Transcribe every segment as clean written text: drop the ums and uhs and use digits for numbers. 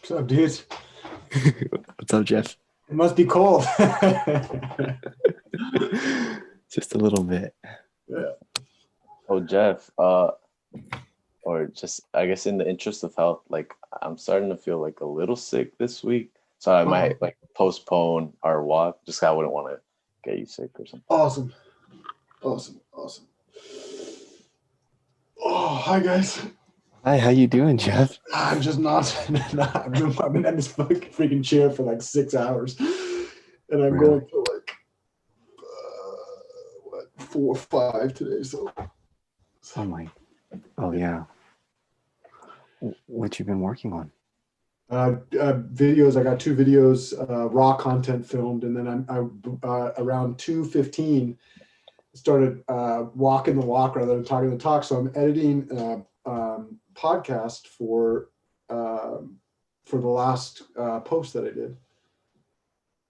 What's up, dude? What's up, Jeff? It must be cold. Just a little bit. Yeah. Oh, Jeff, or just, I guess in the interest of health, like I'm starting to feel like a little sick this week. So I might like postpone our walk just 'cause I wouldn't want to get you sick or something. Awesome. Oh, hi guys. Hi, how you doing, Jeff? I'm just not. I've been in this freaking chair for like 6 hours, and I'm Really? going for like 4 or 5 today. So. Oh my. Oh yeah. What you been working on? Videos. I got 2 videos, raw content filmed, and then I around 2:15 started walking the walk rather than talking the talk. So I'm editing podcast for the last post that I did.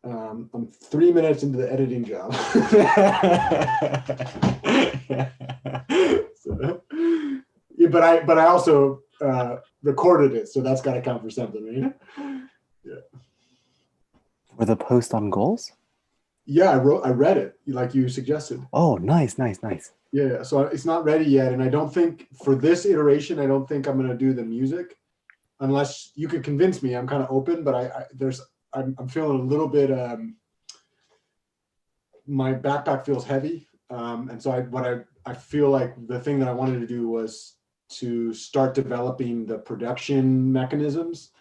I'm 3 minutes into the editing job. So, yeah, but I also recorded it, so that's got to count for something, right? Yeah. For the post on goals? Yeah, I read it like you suggested. Oh, nice. Yeah, so it's not ready yet, and I don't think for this iteration, I don't think I'm going to do the music unless you could convince me. I'm kind of open, but I'm feeling a little bit. My backpack feels heavy, and so I feel like the thing that I wanted to do was to start developing the production mechanisms,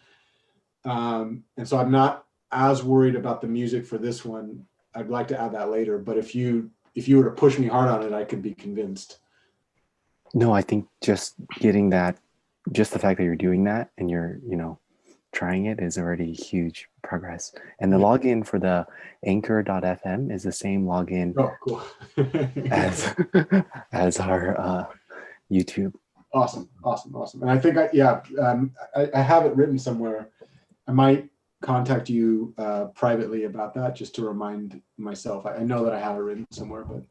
and so I'm not as worried about the music for this one. I'd like to add that later, but if you were to push me hard on it, I could be convinced. No, I think just getting that, just the fact that you're doing that and you're, trying it is already huge progress. And the login for the anchor.fm is the same login Oh, cool. as our YouTube. Awesome. And I think I have it written somewhere. I might contact you privately about that just to remind myself. I know that I have it written somewhere, but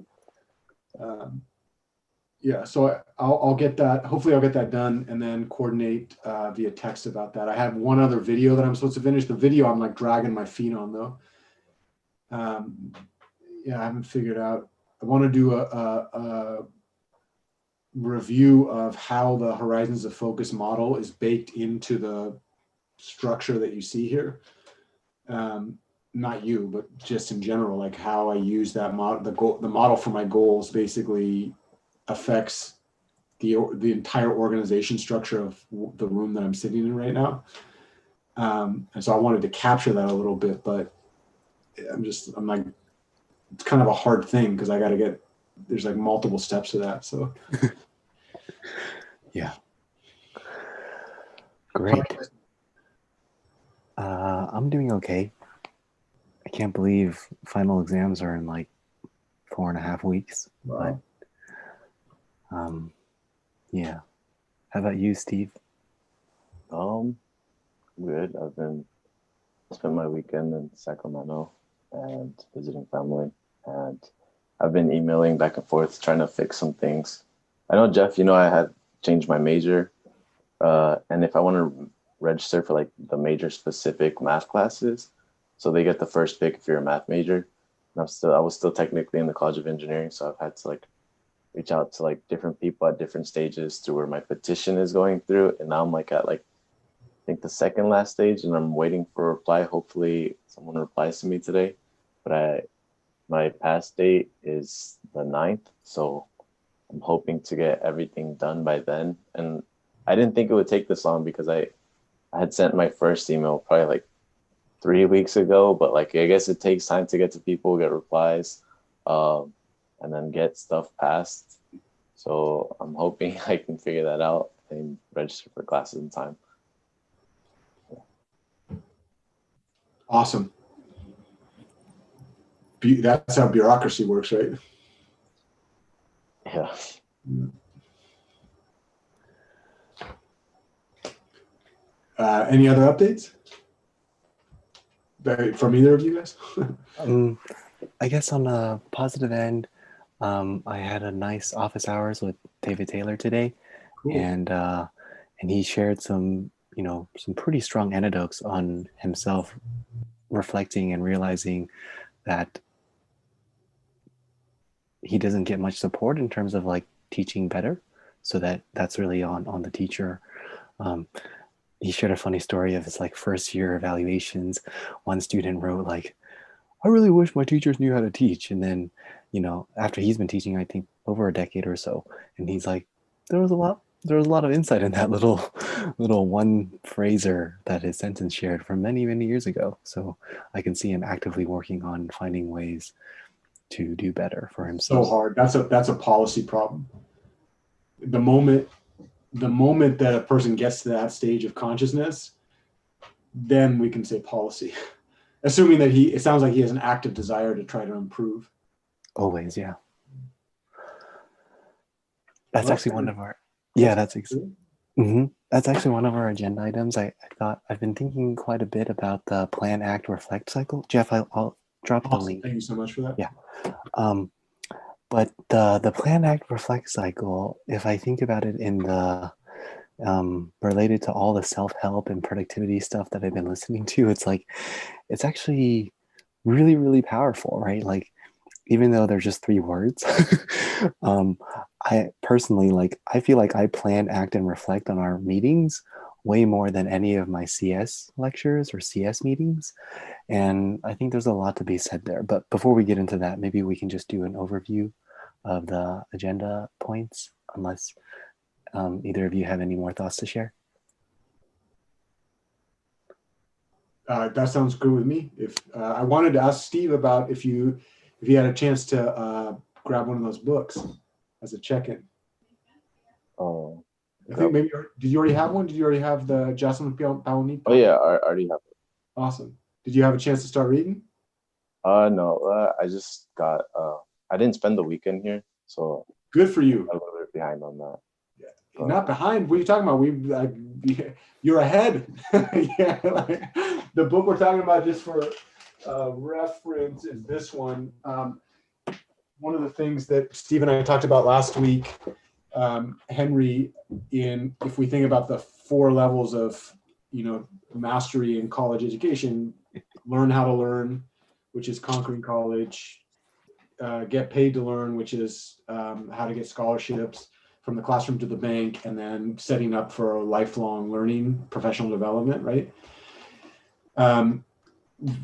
yeah, so I'll get that. Hopefully I'll get that done and then coordinate via text about that. I have one other video that I'm supposed to finish. The video I'm like dragging my feet on though. Yeah, I haven't figured out. I want to do a review of how the horizons of focus model is baked into the structure that you see here. Not you, but just in general, like how I use that model. The model for my goals basically affects the entire organization structure of the room that I'm sitting in right now. And so I wanted to capture that a little bit, but I'm like, it's kind of a hard thing because there's like multiple steps to that. So Yeah. Great. I'm doing okay. I can't believe final exams are in like 4.5 weeks. Wow. But yeah. How about you, Steve? Good. Spent my weekend in Sacramento and visiting family, and I've been emailing back and forth trying to fix some things. I know, Jeff, I had changed my major, and if I want to register for like the major specific math classes, so they get the first pick if you're a math major. And I was still technically in the College of Engineering, so I've had to like reach out to like different people at different stages to where my petition is going through, and now I'm like at like I think the second last stage, and I'm waiting for a reply. Hopefully someone replies to me today, but my pass date is the 9th, so I'm hoping to get everything done by then. And I didn't think it would take this long because I had sent my first email probably like 3 weeks ago, but like I guess it takes time to get to people, get replies, and then get stuff passed. So I'm hoping I can figure that out and register for classes in time. Awesome. That's how bureaucracy works, right? Yeah. Any other updates from either of you guys? I guess on a positive end, I had a nice office hours with David Taylor today. Cool. And he shared some some pretty strong anecdotes on himself reflecting and realizing that he doesn't get much support in terms of like teaching better. So that's really on the teacher. He shared a funny story of his like first year evaluations. One student wrote like, I really wish my teachers knew how to teach. And then, after he's been teaching, I think over a decade or so, and he's like, there was a lot of insight in that little one phraser that his sentence shared from many, many years ago. So I can see him actively working on finding ways to do better for himself. So hard. That's a policy problem. The moment that a person gets to that stage of consciousness, then we can say policy. Assuming that it sounds like he has an active desire to try to improve. Always, yeah. That's Well, actually one of our, yeah, that's actually one of our agenda items. I thought I've been thinking quite a bit about the plan, act, reflect cycle. Jeff, I'll drop the link. Thank you so much for that. Yeah. But the plan, act, reflect cycle, if I think about it in the related to all the self-help and productivity stuff that I've been listening to, it's actually really, really powerful, right? Like, even though they're just 3 words, I personally, I feel like I plan, act, and reflect on our meetings way more than any of my CS lectures or CS meetings. And I think there's a lot to be said there. But before we get into that, maybe we can just do an overview of the agenda points, unless either of you have any more thoughts to share. That sounds good with me. If I wanted to ask Steve about if you had a chance to grab one of those books as a check-in. Oh, I think maybe, did you already have one? Did you already have the Jocelyn Paolini? Oh yeah, I already have it. Awesome. Did you have a chance to start reading? No, I just got, I didn't spend the weekend here, so. Good for you. I'm a little bit behind on that. Yeah. Not behind. What are you talking about? You're ahead. Yeah, the book we're talking about, just for reference, is this one. One of the things that Steve and I talked about last week, Henry, if we think about the 4 levels of mastery in college education: learn how to learn, which is conquering college; get paid to learn, which is how to get scholarships from the classroom to the bank; and then setting up for lifelong learning, professional development, right?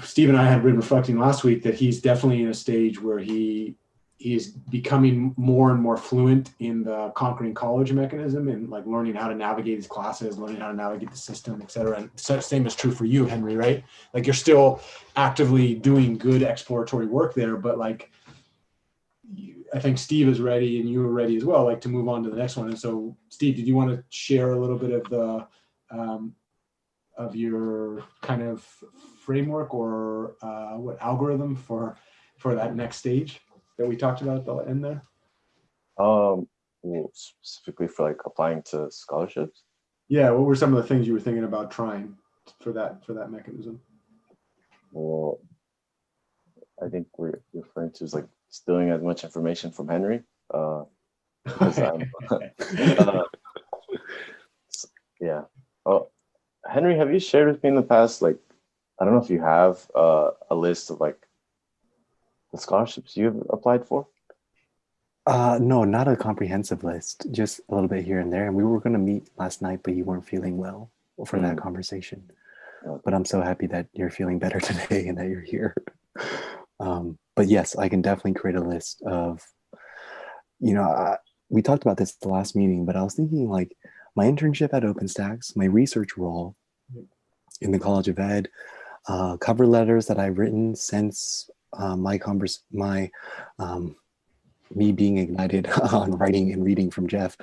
Steve and I had been reflecting last week that he's definitely in a stage where he is becoming more and more fluent in the conquering college mechanism, and like learning how to navigate his classes, learning how to navigate the system, et cetera. And same is true for you, Henry, right? Like, you're still actively doing good exploratory work there, but like, I think Steve is ready, and you are ready as well, like, to move on to the next one. And so, Steve, did you want to share a little bit of the of your kind of framework or what algorithm for that next stage that we talked about at the end there? Well, specifically for like applying to scholarships. Yeah, what were some of the things you were thinking about trying for that mechanism? Well, I think we're referring to is like stealing as much information from Henry. Because I'm, yeah. Oh, Henry, have you shared with me in the past, like, I don't know if you have a list of like the scholarships you've applied for? No, not a comprehensive list, just a little bit here and there. And we were going to meet last night, but you weren't feeling well for that conversation. But I'm so happy that you're feeling better today and that you're here. But yes, I can definitely create a list of, we talked about this at the last meeting, but I was thinking like my internship at OpenStax, my research role in the College of Ed, cover letters that I've written since me being ignited on writing and reading from Jeff.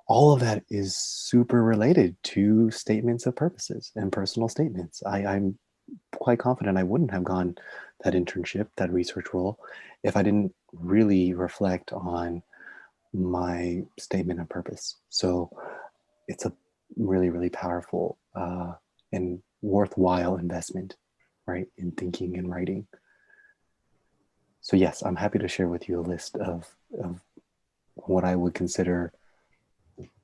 All of that is super related to statements of purposes and personal statements. I'm quite confident I wouldn't have gone that internship, that research role, if I didn't really reflect on my statement of purpose. So it's a really, really powerful and worthwhile investment, right, in thinking and writing. So yes, I'm happy to share with you a list of what I would consider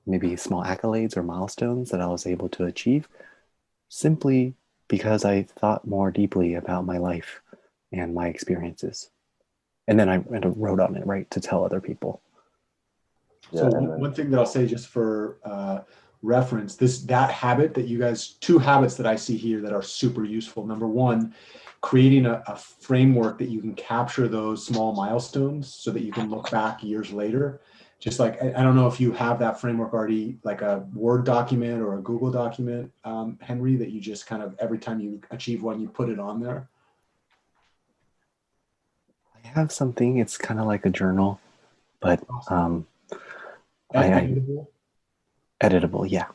maybe small accolades or milestones that I was able to achieve simply because I thought more deeply about my life and my experiences. And then I wrote on it, right, to tell other people. So Yeah, and then one thing that I'll say just for reference, that habit that you guys, two habits that I see here that are super useful. Number one, creating a framework that you can capture those small milestones so that you can look back years later. Just like, I don't know if you have that framework already, like a Word document or a Google document, Henry, that you just kind of, every time you achieve one, you put it on there. I have something, it's kind of like a journal, but Awesome. I Editable. editable, yeah.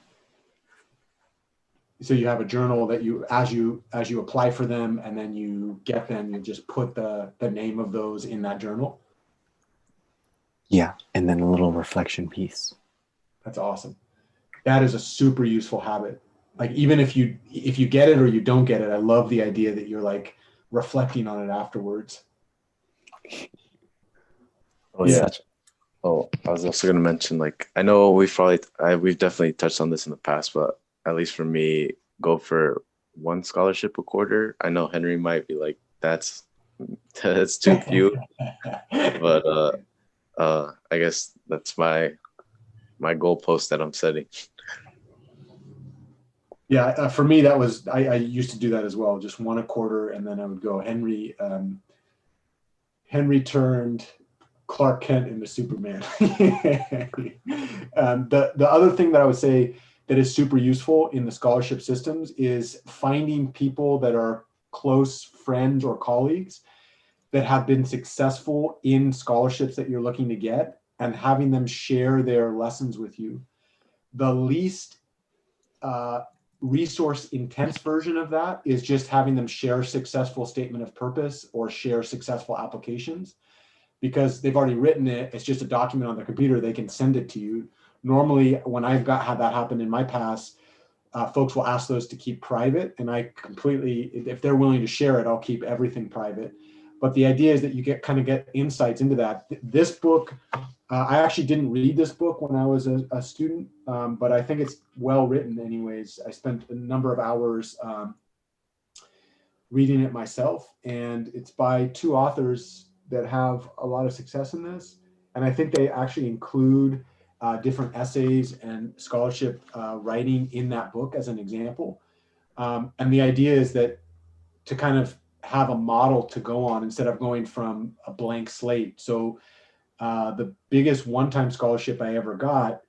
So you have a journal that you, as you apply for them and then you get them, you just put the name of those in that journal. Yeah, and then a little reflection piece. That's awesome. That is a super useful habit. Like even if you get it or you don't get it, I love the idea that you're like reflecting on it afterwards. oh Yeah. yeah. Oh, I was also gonna mention, like, I know we've definitely touched on this in the past, but at least for me, go for one scholarship a quarter. I know Henry might be like, that's too few, but I guess that's my goalpost that I'm setting. Yeah, for me that was I used to do that as well, just one a quarter, and then I would go Henry turned Clark Kent into Superman. The other thing that I would say that is super useful in the scholarship systems is finding people that are close friends or colleagues that have been successful in scholarships that you're looking to get and having them share their lessons with you. The least resource intense version of that is just having them share successful statement of purpose or share successful applications, because they've already written it. It's just a document on their computer. They can send it to you. Normally, when I've had that happen in my past, folks will ask those to keep private, and I completely, if they're willing to share it, I'll keep everything private. But the idea is that you get insights into that. This book, I actually didn't read this book when I was a student, but I think it's well written anyways. I spent a number of hours reading it myself, and it's by two authors that have a lot of success in this. And I think they actually include different essays and scholarship writing in that book as an example. And the idea is that to kind of have a model to go on instead of going from a blank slate. So the biggest one-time scholarship I ever got,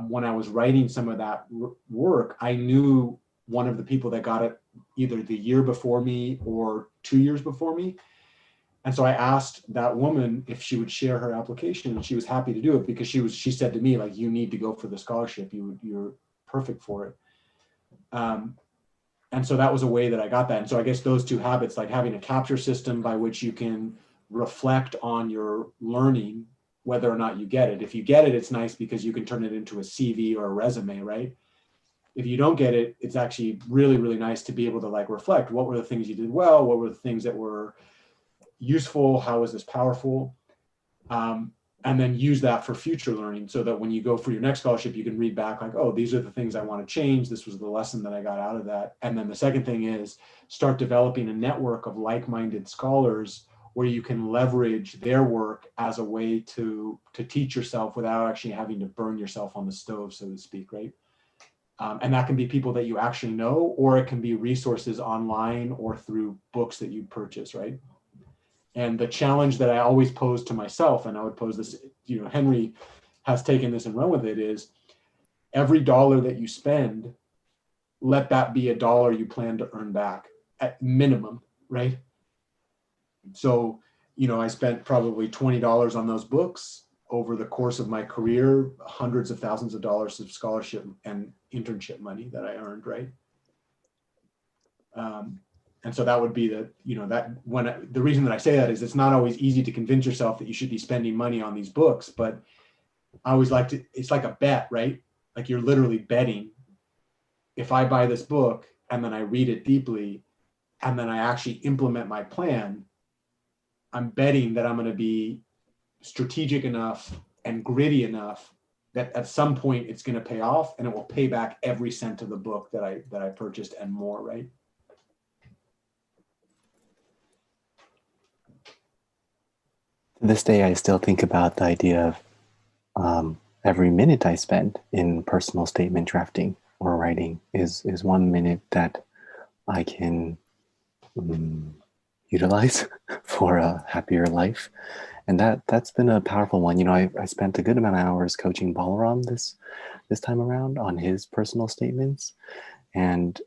when I was writing some of that work, I knew one of the people that got it either the year before me or 2 years before me. And so I asked that woman if she would share her application, and she was happy to do it because she said to me, like, you need to go for the scholarship. You're perfect for it. And so that was a way that I got that. And so I guess those two habits, like having a capture system by which you can reflect on your learning, whether or not you get it. If you get it, it's nice because you can turn it into a CV or a resume, right? If you don't get it, it's actually really, really nice to be able to like reflect. What were the things you did well? What were the things that were useful? How was this powerful? And then use that for future learning so that when you go for your next scholarship, you can read back like, oh, these are the things I want to change. This was the lesson that I got out of that. And then the second thing is start developing a network of like-minded scholars where you can leverage their work as a way to teach yourself without actually having to burn yourself on the stove, so to speak, right? And that can be people that you actually know, or it can be resources online or through books that you purchase, right? And the challenge that I always pose to myself, and I would pose this, Henry has taken this and run with it, is every dollar that you spend, let that be a dollar you plan to earn back at minimum, right? So, I spent probably $20 on those books over the course of my career, hundreds of thousands of dollars of scholarship and internship money that I earned, right? And so that would be the reason that I say that is it's not always easy to convince yourself that you should be spending money on these books, but I always like to, it's like a bet, right? Like you're literally betting. If I buy this book and then I read it deeply and then I actually implement my plan, I'm betting that I'm going to be strategic enough and gritty enough that at some point it's going to pay off, and it will pay back every cent of the book that I purchased and more, right? To this day, I still think about the idea of every minute I spend in personal statement drafting or writing is 1 minute that I can utilize for a happier life. And that's been a powerful one. You know, I spent a good amount of hours coaching Balaram this time around on his personal statements, and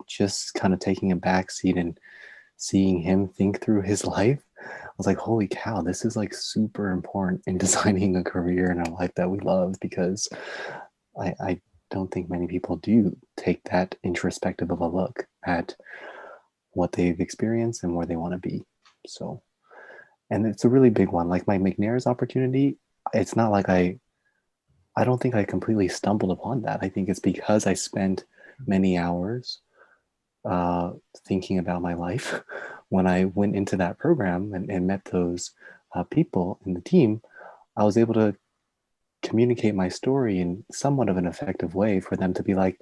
just kind of taking a back seat and seeing him think through his life. I was like, holy cow, this is like super important in designing a career and a life that we love, because I don't think many people do take that introspective of a look at what they've experienced and where they want to be. So, and it's a really big one. Like my McNair's opportunity, it's not like I don't think I completely stumbled upon that. I think it's because I spent many hours thinking about my life. When I went into that program and met those people in the team, I was able to communicate my story in somewhat of an effective way for them to be like,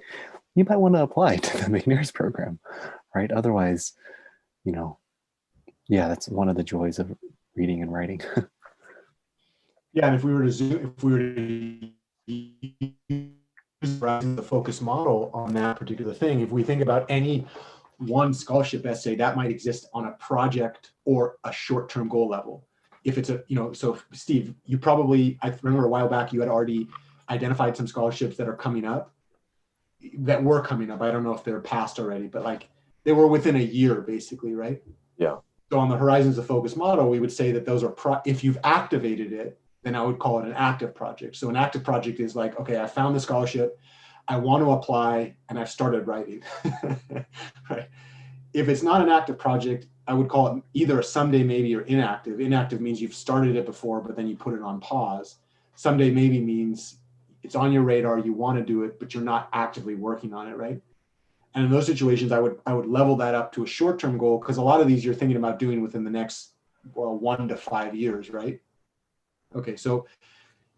you might want to apply to the McNair's program, right? Otherwise, you know, yeah, that's one of the joys of reading and writing. Yeah, and if we were to use the focus model on that particular thing, if we think about any one scholarship essay that might exist on a project or a short-term goal level. If it's a, you know, so Steve, you probably, I remember a while back, you had already identified some scholarships that are coming up, that were coming up. I don't know if they're past already, but like they were within a year basically, right? Yeah. So on the Horizons of Focus model, we would say that those are, if you've activated it, then I would call it an active project. So an active project is like, okay, I found the scholarship, I want to apply, and I've started writing, right? If it's not an active project, I would call it either a someday maybe or inactive. Inactive means you've started it before, but then you put it on pause. Someday maybe means it's on your radar, you want to do it, but you're not actively working on it, right? And in those situations, I would level that up to a short-term goal, because a lot of these you're thinking about doing within the next 1 to 5 years, right? Okay, so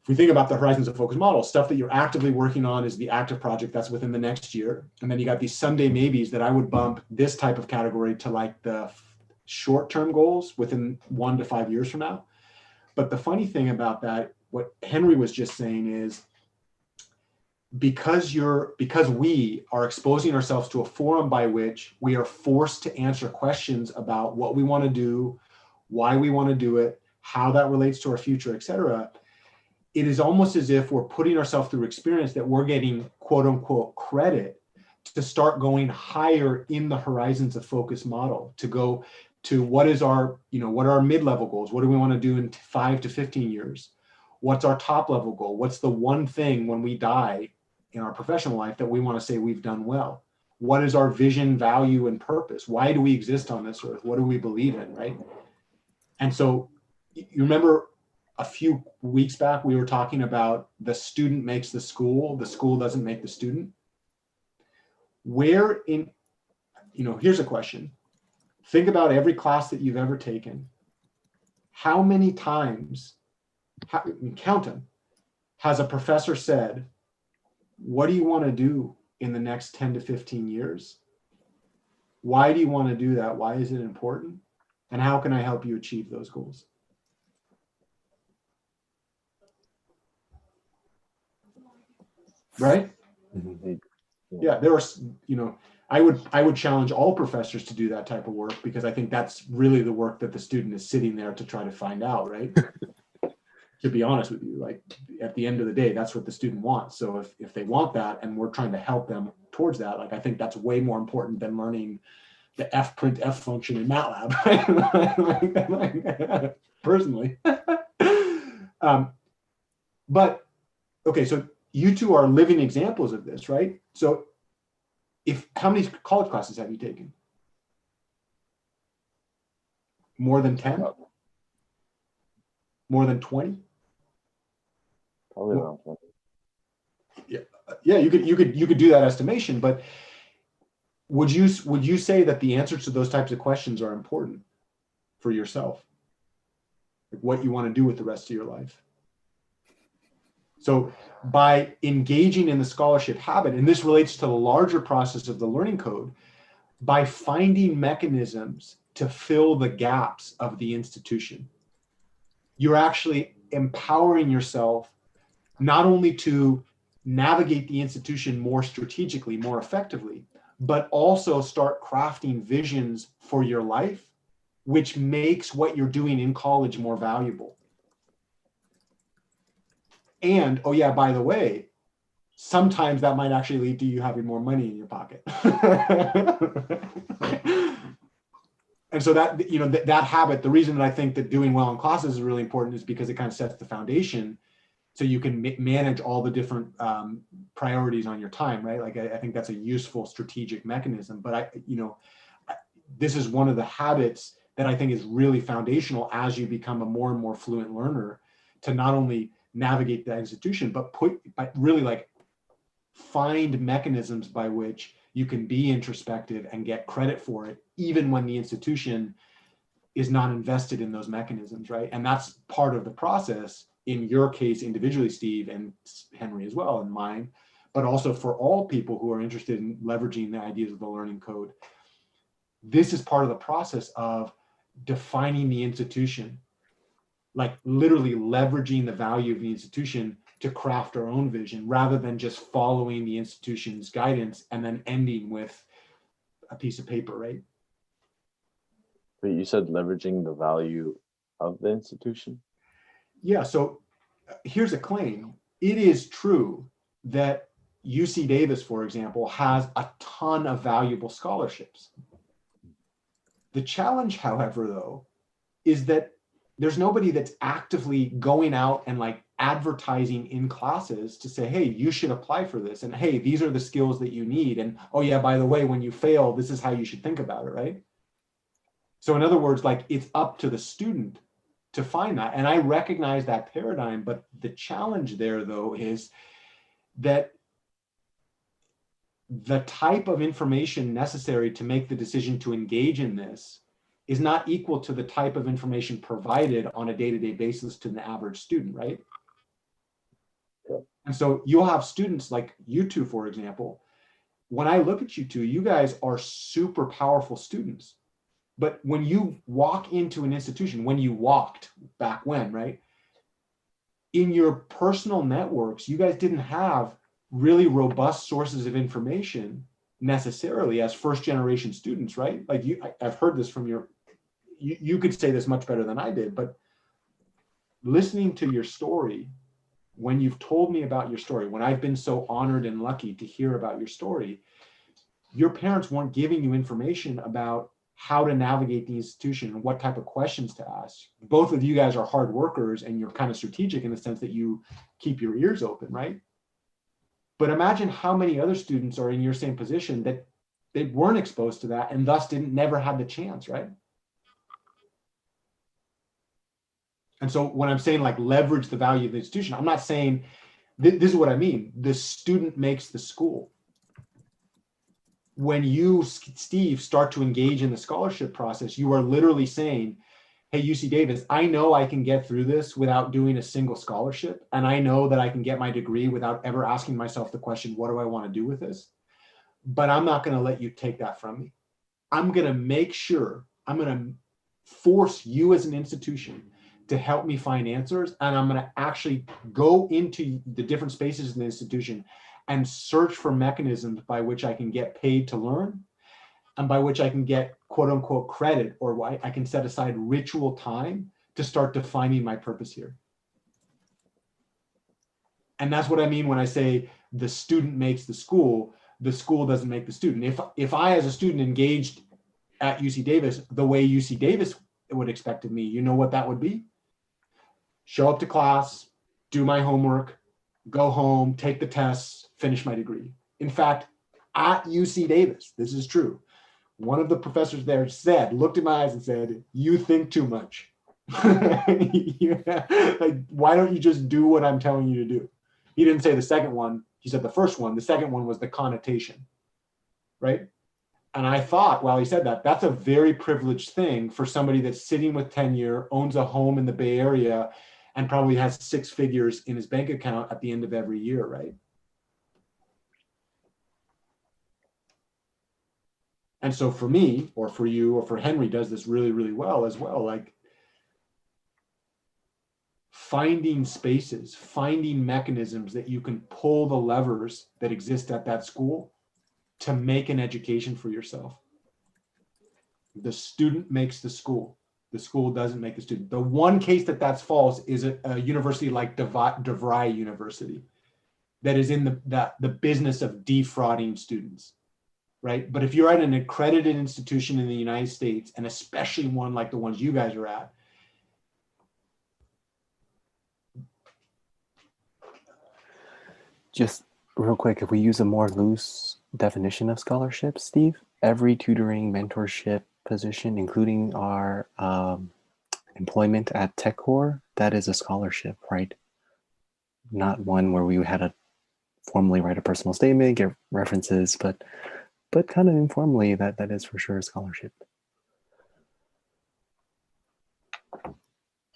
if we think about the Horizons of Focus model, stuff that you're actively working on is the active project that's within the next year. And then you got these someday maybes that I would bump this type of category to like the short-term goals within 1 to 5 years from now. But the funny thing about that, what Henry was just saying is, because we are exposing ourselves to a forum by which we are forced to answer questions about what we want to do, why we want to do it, how that relates to our future, et cetera, it is almost as if we're putting ourselves through experience that we're getting quote unquote credit to start going higher in the Horizons of Focus model, to go to what is our, what are our mid-level goals? What do we want to do in 5 to 15 years? What's our top level goal? What's the one thing when we die in our professional life that we want to say we've done well? What is our vision, value, and purpose? Why do we exist on this earth? What do we believe in, right? And so you remember a few weeks back, we were talking about the student makes the school doesn't make the student. Where in, here's a question. Think about every class that you've ever taken. How many times, count them, has a professor said, what do you want to do in the next 10 to 15 years? Why do you want to do that? Why is it important? And how can I help you achieve those goals? Right? Mhm. Yeah, there are, I would challenge all professors to do that type of work, because I think that's really the work that the student is sitting there to try to find out, right? To be honest with you, like at the end of the day, that's what the student wants. So if they want that and we're trying to help them towards that, like I think that's way more important than learning the printf function in MATLAB, right? Personally. But okay, so you two are living examples of this, right? So how many college classes have you taken? More than 10? More than 20? Probably around 20. Yeah, you could do that estimation, but would you say that the answers to those types of questions are important for yourself? Like what you want to do with the rest of your life? So by engaging in the scholarship habit, and this relates to the larger process of the learning code, by finding mechanisms to fill the gaps of the institution, you're actually empowering yourself not only to navigate the institution more strategically, more effectively, but also start crafting visions for your life, which makes what you're doing in college more valuable. And, oh yeah, by the way, sometimes that might actually lead to you having more money in your pocket. And so that, you know, that habit, the reason that I think that doing well in classes is really important is because it kind of sets the foundation so you can manage all the different priorities on your time, right? Like I think that's a useful strategic mechanism, but this is one of the habits that I think is really foundational as you become a more and more fluent learner, to not only navigate the institution, but really like find mechanisms by which you can be introspective and get credit for it, even when the institution is not invested in those mechanisms, right? And that's part of the process, in your case individually, Steve, and Henry as well, and mine, but also for all people who are interested in leveraging the ideas of the learning code. This is part of the process of defining the institution, like literally leveraging the value of the institution to craft our own vision, rather than just following the institution's guidance and then ending with a piece of paper, right? But you said leveraging the value of the institution? Yeah, so here's a claim. It is true that UC Davis, for example, has a ton of valuable scholarships. The challenge, however, though, is that there's nobody that's actively going out and like advertising in classes to say, hey, you should apply for this. And hey, these are the skills that you need. And oh yeah, by the way, when you fail, this is how you should think about it, right? So in other words, like it's up to the student to find that. And I recognize that paradigm, but the challenge there though is that the type of information necessary to make the decision to engage in this is not equal to the type of information provided on a day-to-day basis to the average student, right? Yeah. And so you'll have students like you two, for example. When I look at you two, you guys are super powerful students. But when you walk into an institution, when you walked back when, right? In your personal networks, you guys didn't have really robust sources of information necessarily as first generation students, right? Like I've heard this from you could say this much better than I did, but listening to your story, when you've told me about your story, when I've been so honored and lucky to hear about your story, your parents weren't giving you information about how to navigate the institution and what type of questions to ask. Both of you guys are hard workers and you're kind of strategic in the sense that you keep your ears open, right? But imagine how many other students are in your same position that they weren't exposed to that and thus never had the chance, right? And so when I'm saying like leverage the value of the institution, I'm not saying, this is what I mean. The student makes the school. When you, Steve, start to engage in the scholarship process, you are literally saying, hey, UC Davis, I know I can get through this without doing a single scholarship. And I know that I can get my degree without ever asking myself the question, what do I want to do with this? But I'm not going to let you take that from me. I'm going to make sure, I'm going to force you as an institution to help me find answers. And I'm going to actually go into the different spaces in the institution and search for mechanisms by which I can get paid to learn and by which I can get quote unquote credit, or I can set aside ritual time to start defining my purpose here. And that's what I mean when I say the student makes the school doesn't make the student. If I as a student engaged at UC Davis the way UC Davis would expect of me, you know what that would be? Show up to class, do my homework, go home, take the tests, finish my degree. In fact, at UC Davis, this is true, one of the professors there looked in my eyes and said, you think too much. Like, why don't you just do what I'm telling you to do? He didn't say the second one, he said the first one. The second one was the connotation, right? And I thought, while he said that, that's a very privileged thing for somebody that's sitting with tenure, owns a home in the Bay Area, and probably has 6 figures in his bank account at the end of every year, right? And so for me, or for you, or for Henry, does this really, really well as well. Like finding spaces, finding mechanisms that you can pull the levers that exist at that school to make an education for yourself. The student makes the school. The school doesn't make the student. The one case that that's false is a university like DeVry University that is in the business of defrauding students. Right? But if you're at an accredited institution in the United States, and especially one like the ones you guys are at, Just real quick, if we use a more loose definition of scholarship, Steve, every tutoring mentorship position, including our employment at TechCore, that is a scholarship, right? Not one where we had to formally write a personal statement, get references, but kind of informally, that is for sure a scholarship.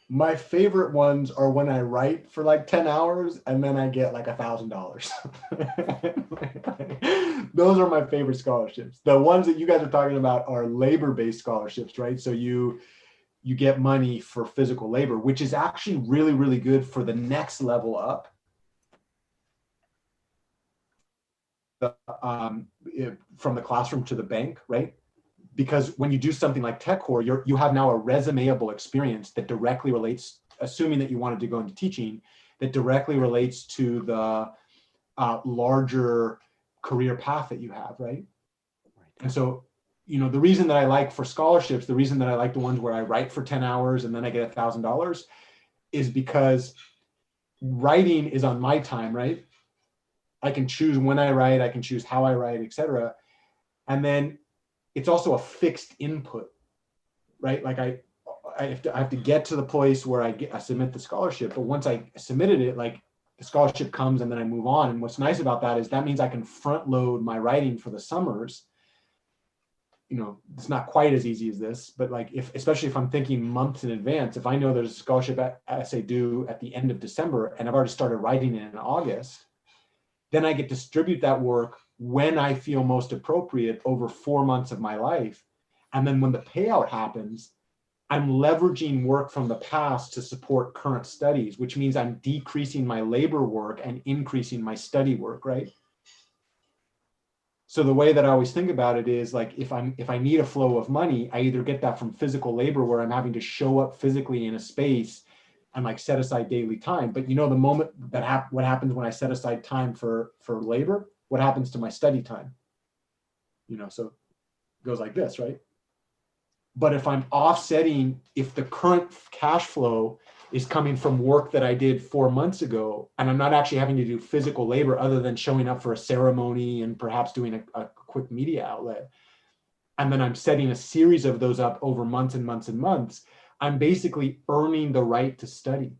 my favorite ones are when I write for like 10 hours and then I get like $1,000. Those are my favorite scholarships. The ones that you guys are talking about are labor-based scholarships, right? So you get money for physical labor, which is actually really, really good for the next level up. From the classroom to the bank, right? Because when you do something like TechCore, you have now a resumeable experience that directly relates, assuming that you wanted to go into teaching, that directly relates to the larger career path that you have, right? And so, you know, the reason that I like for scholarships, the reason that I like the ones where I write for 10 hours and then I get $1,000 is because writing is on my time, right? I can choose when I write, I can choose how I write, etc. And then it's also a fixed input, right? Like I have to get to the place where I submit the scholarship, but once I submitted it, like the scholarship comes and then I move on. And what's nice about that is that means I can front load my writing for the summers. You know, it's not quite as easy as this, but like especially if I'm thinking months in advance, if I know there's a scholarship essay due at the end of December and I've already started writing it in August, then I get to distribute that work when I feel most appropriate over 4 months of my life. And then when the payout happens, I'm leveraging work from the past to support current studies, which means I'm decreasing my labor work and increasing my study work, right? So the way that I always think about it is like, if I need a flow of money, I either get that from physical labor where I'm having to show up physically in a space and like set aside daily time. But you know, the moment that what happens when I set aside time for labor, what happens to my study time? You know, so it goes like this, right? But if I'm offsetting, if the current cash flow is coming from work that I did 4 months ago, and I'm not actually having to do physical labor other than showing up for a ceremony and perhaps doing a quick media outlet, and then I'm setting a series of those up over months and months and months, I'm basically earning the right to study.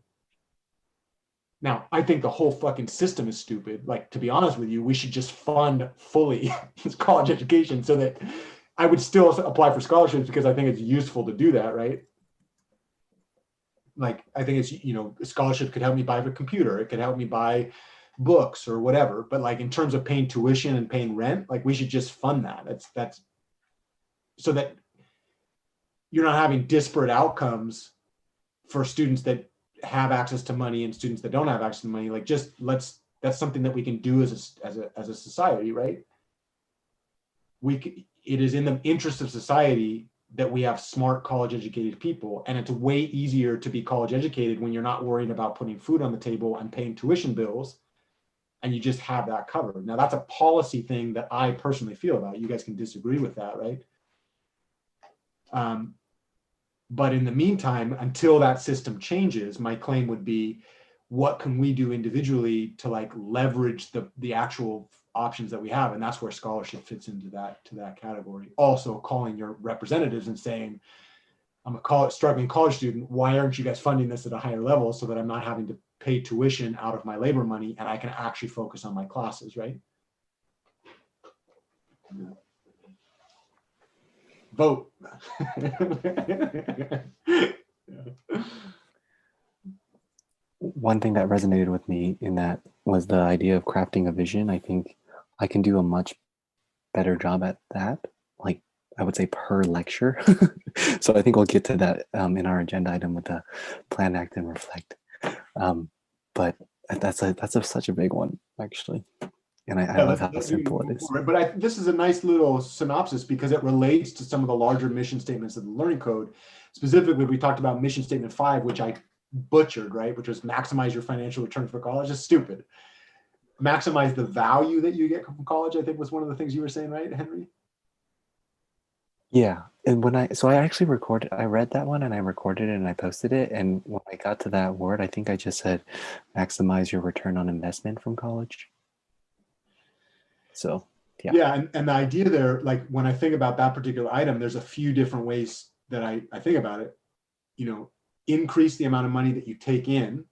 Now, I think the whole fucking system is stupid. Like, to be honest with you, we should just fund fully college education so that I would still apply for scholarships because I think it's useful to do that, right? Like, I think it's, you know, a scholarship could help me buy a computer. It could help me buy books or whatever. But like in terms of paying tuition and paying rent, like we should just fund that. That's so that you're not having disparate outcomes for students that have access to money and students that don't have access to money. Like, just that's something that we can do as a society, right? It is in the interest of society that we have smart college educated people, and it's way easier to be college educated when you're not worrying about putting food on the table and paying tuition bills, and you just have that covered. Now, that's a policy thing that I personally feel about. You guys can disagree with that, right? But in the meantime, until that system changes, my claim would be, what can we do individually to like leverage the actual options that we have? And that's where scholarship fits into that category. Also calling your representatives and saying, I'm a struggling college student. Why aren't you guys funding this at a higher level so that I'm not having to pay tuition out of my labor money and I can actually focus on my classes, right? Yeah. Vote. Yeah. one thing that resonated with me in that was the idea of crafting a vision. I think I can do a much better job at that. Like I would say per lecture. So I think we'll get to that in our agenda item with the plan, act, and reflect. But that's such a big one actually, and I Yeah, love how let's simple it move is. forward. But this is a nice little synopsis because it relates to some of the larger mission statements of the Learning Code. Specifically, we talked about mission statement 5, which I butchered, right? Which was maximize your financial return for college. It's stupid. Maximize the value that you get from college, I think was one of the things you were saying, right, Henry? Yeah, and I actually recorded. I read that one and I recorded it and I posted it. And when I got to that word, I think I just said, maximize your return on investment from college. So yeah. Yeah, and the idea there, like when I think about that particular item, there's a few different ways that I think about it. You know, increase the amount of money that you take in,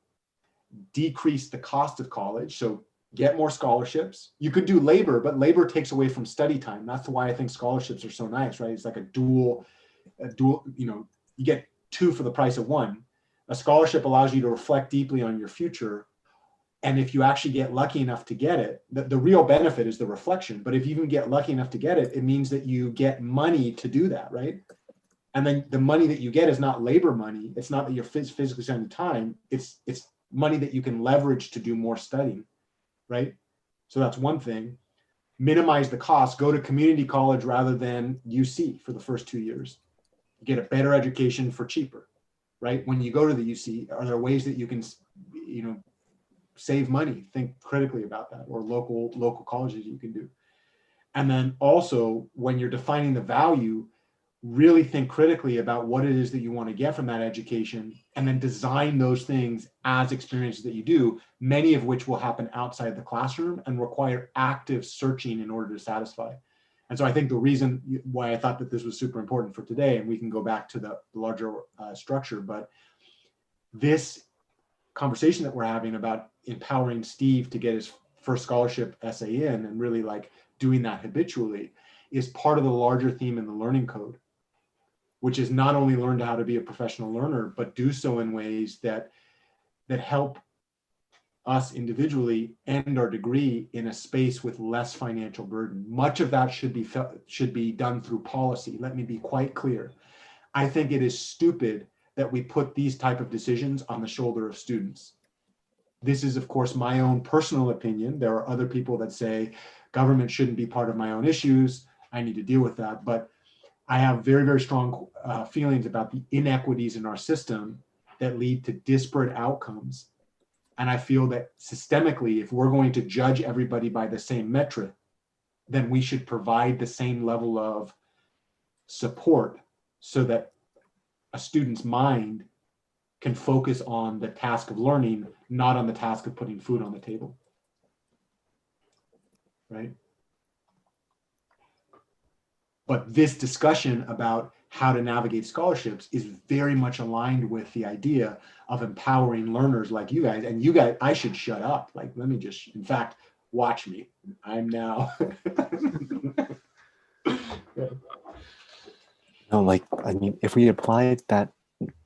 decrease the cost of college. So get more scholarships. You could do labor, but labor takes away from study time. That's why I think scholarships are so nice, right? It's like a dual, you know, you get two for the price of one. A scholarship allows you to reflect deeply on your future. And if you actually get lucky enough to get it, the real benefit is the reflection. But if you even get lucky enough to get it, it means that you get money to do that, right? And then the money that you get is not labor money. It's not that you're physically spending time. It's money that you can leverage to do more studying, right? So that's one thing. Minimize the cost. Go to community college rather than UC for the first 2 years. You get a better education for cheaper, right? When you go to the UC, are there ways that you can, you know, save money? Think critically about that, or local colleges you can do. And then also when you're defining the value, really think critically about what it is that you want to get from that education, and then design those things as experiences that you do, many of which will happen outside the classroom and require active searching in order to satisfy. And so I think the reason why I thought that this was super important for today, and we can go back to the larger structure, but this conversation that we're having about empowering Steve to get his first scholarship essay in and really like doing that habitually is part of the larger theme in the Learning Code, which is not only learn how to be a professional learner, but do so in ways that help us individually end our degree in a space with less financial burden. Much of that should be done through policy. Let me be quite clear. I think it is stupid that we put these type of decisions on the shoulder of students. This is, of course, my own personal opinion. There are other people that say government shouldn't be part of my own issues. I need to deal with that. But I have very, very strong feelings about the inequities in our system that lead to disparate outcomes. And I feel that systemically, if we're going to judge everybody by the same metric, then we should provide the same level of support so that a student's mind can focus on the task of learning, not on the task of putting food on the table. Right? But this discussion about how to navigate scholarships is very much aligned with the idea of empowering learners like you guys. And you guys, I should shut up. Like, let me just, in fact, watch me. I'm now. Yeah. No, like, I mean, if we applied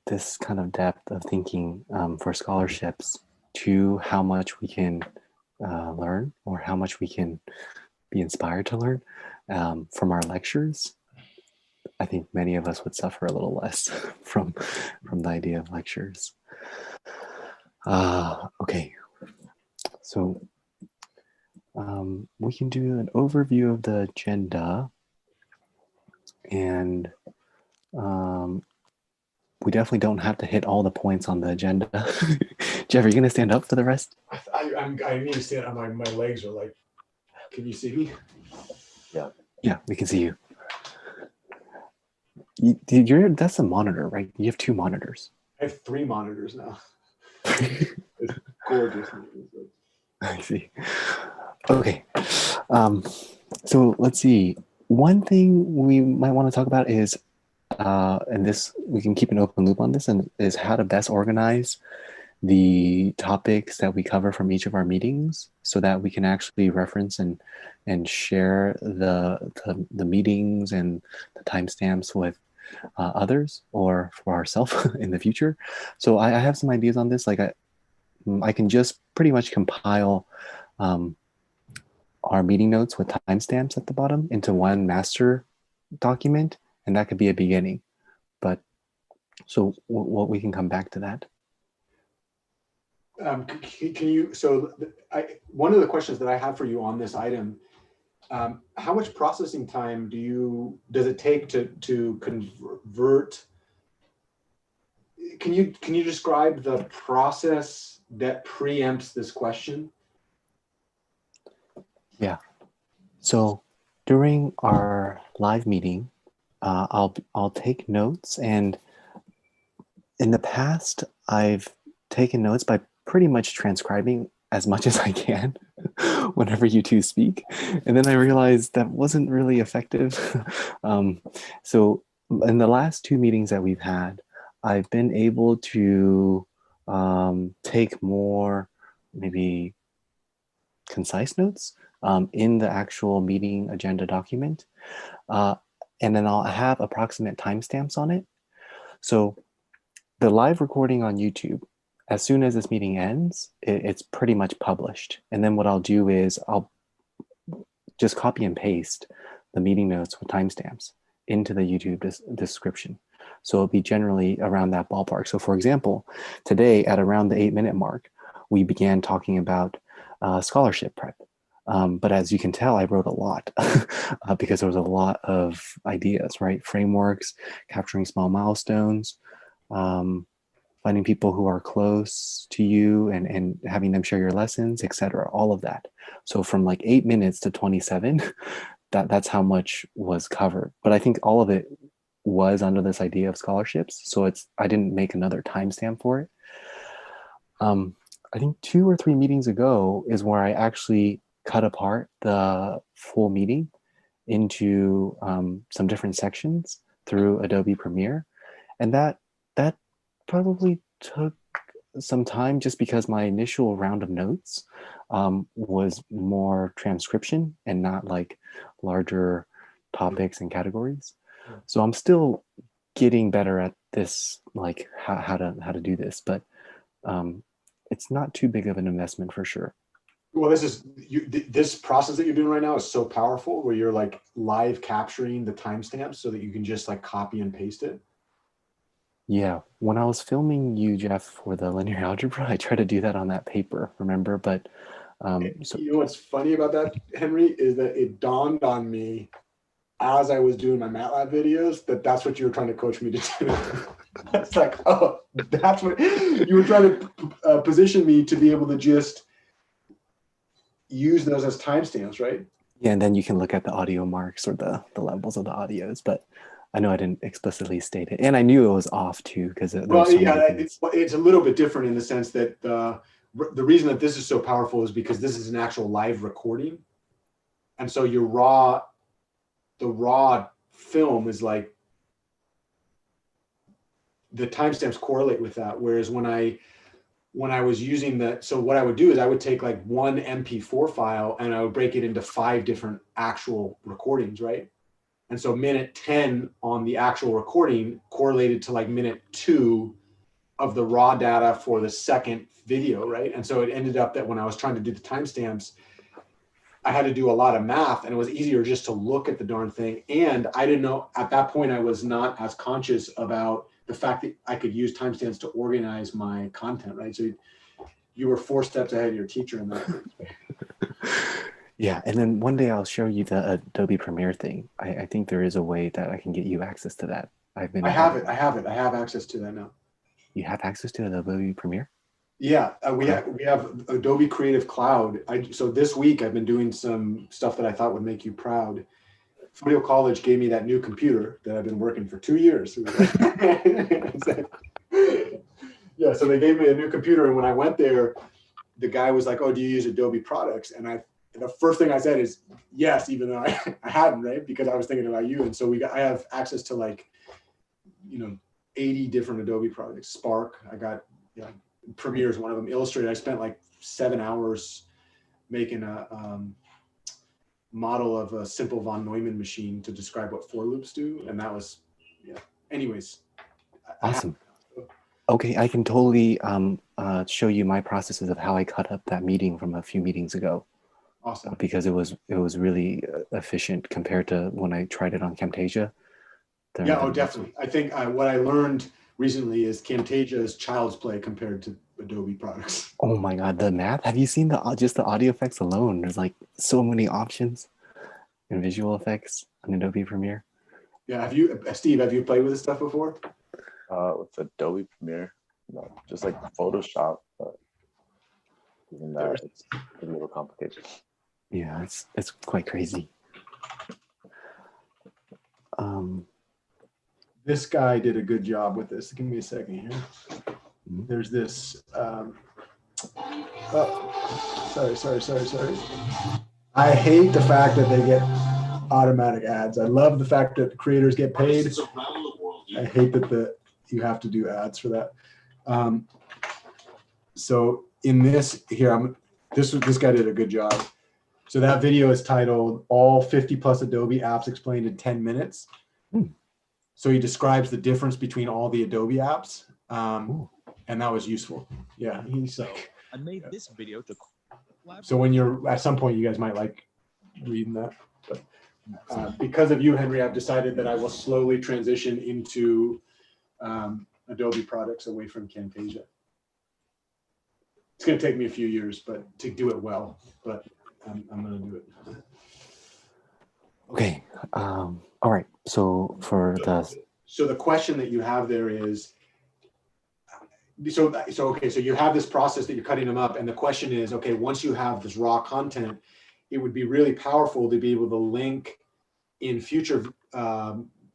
this kind of depth of thinking for scholarships to how much we can learn, or how much we can be inspired to learn from our lectures, I think many of us would suffer a little less from the idea of lectures. Okay, so we can do an overview of the agenda, and we definitely don't have to hit all the points on the agenda. Jeff, are you going to stand up for the rest? I need to stand up. My legs are like, can you see me? Yeah. Yeah, we can see you. That's a monitor, right? You have 2 monitors. I have 3 monitors now. It's gorgeous. I see. Okay. So let's see. One thing we might want to talk about is, and this, we can keep an open loop on this, and is how to best organize the topics that we cover from each of our meetings, so that we can actually reference and share the meetings and the timestamps with others, or for ourselves in the future. So I have some ideas on this. Like I can just pretty much compile our meeting notes with timestamps at the bottom into one master document, and that could be a beginning. But so what we can come back to that. Can you, so one of the questions that I have for you on this item, how much processing time does it take to convert? Can you describe the process that preempts this question? Yeah. So during our live meeting, I'll take notes, and in the past, I've taken notes by pretty much transcribing as much as I can whenever you two speak. And then I realized that wasn't really effective. So in the last two meetings that we've had, I've been able to take more maybe concise notes in the actual meeting agenda document. And then I'll have approximate timestamps on it. So the live recording on YouTube, as soon as this meeting ends, it's pretty much published. And then what I'll do is I'll just copy and paste the meeting notes with timestamps into the YouTube description. So it'll be generally around that ballpark. So for example, today at around the 8-minute mark, we began talking about scholarship prep. But as you can tell, I wrote a lot because there was a lot of ideas, right? Frameworks, capturing small milestones, finding people who are close to you and having them share your lessons, etc. All of that. So from like 8 minutes to 27, that's how much was covered. But I think all of it was under this idea of scholarships. So I didn't make another timestamp for it. I think 2 or 3 meetings ago is where I actually cut apart the full meeting into some different sections through Adobe Premiere. And that probably took some time just because my initial round of notes was more transcription and not like larger topics and categories. So I'm still getting better at this, like how to do this, but it's not too big of an investment for sure. Well, this process that you're doing right now is so powerful, where you're like live capturing the timestamps so that you can just like copy and paste it. Yeah, when I was filming you, Jeff, for the linear algebra, I tried to do that on that paper, remember? But so You know what's funny about that, Henry, is that it dawned on me as I was doing my MATLAB videos that that's what you were trying to coach me to do. It's like, oh, that's what you were trying to position me to be able to just use those as timestamps, right? yeah, and then you can look at the audio marks or the levels of the audios, but I know I didn't explicitly state it. And I knew it was off too, because there were so many things. It's a little bit different in the sense that the reason that this is so powerful is because this is an actual live recording. And so the raw film is like, the timestamps correlate with that. Whereas when I was using so what I would do is I would take like one MP4 file and I would break it into 5 different actual recordings, right? And so minute 10 on the actual recording correlated to like minute 2 of the raw data for the second video, right? And so it ended up that when I was trying to do the timestamps, I had to do a lot of math, and it was easier just to look at the darn thing. And I didn't know, at that point, I was not as conscious about the fact that I could use timestamps to organize my content, right? So you were 4 steps ahead of your teacher in that. Yeah, and then one day I'll show you the Adobe Premiere thing. I think there is a way that I can get you access to that. I have it. I have access to that now. You have access to Adobe Premiere? Yeah, we have Adobe Creative Cloud. So this week I've been doing some stuff that I thought would make you proud. Foothill College gave me that new computer that I've been working for 2 years. Yeah, so they gave me a new computer, and when I went there, the guy was like, "Oh, do you use Adobe products?" And the first thing I said is yes, even though I hadn't, right? Because I was thinking about you. And so I have access to like, 80 different Adobe products. Spark, I got, Premiere is one of them. Illustrator, I spent like 7 hours making a model of a simple von Neumann machine to describe what for loops do. And that was, anyways. Awesome. Okay, I can totally show you my processes of how I cut up that meeting from a few meetings ago, Awesome. because it was really efficient compared to when I tried it on Camtasia. Yeah, oh, definitely. I think what I learned recently is Camtasia is child's play compared to Adobe products. Oh my God, the math! Have you seen just the audio effects alone? There's like so many options in visual effects on Adobe Premiere. Yeah, Steve, have you played with this stuff before? With Adobe Premiere, no, just like Photoshop, but even that, it's a little complicated. Yeah, it's quite crazy. This guy did a good job with this. Give me a second here. Mhm. There's this. Sorry. I hate the fact that they get automatic ads. I love the fact that creators get paid. I hate that you have to do ads for that. So in this here, this guy did a good job. So that video is titled "All 50 plus Adobe Apps Explained in 10 Minutes." So he describes the difference between all the Adobe apps, and that was useful. Yeah, he's like. I made this video to. So when you're at some point, you guys might like reading that. But because of you, Henry, I've decided that I will slowly transition into Adobe products away from Camtasia. It's going to take me a few years, but to do it well. But I'm going to do it. Okay. All right. So the question that you have there is, so you have this process that you're cutting them up, and the question is, okay, once you have this raw content, it would be really powerful to be able to link in future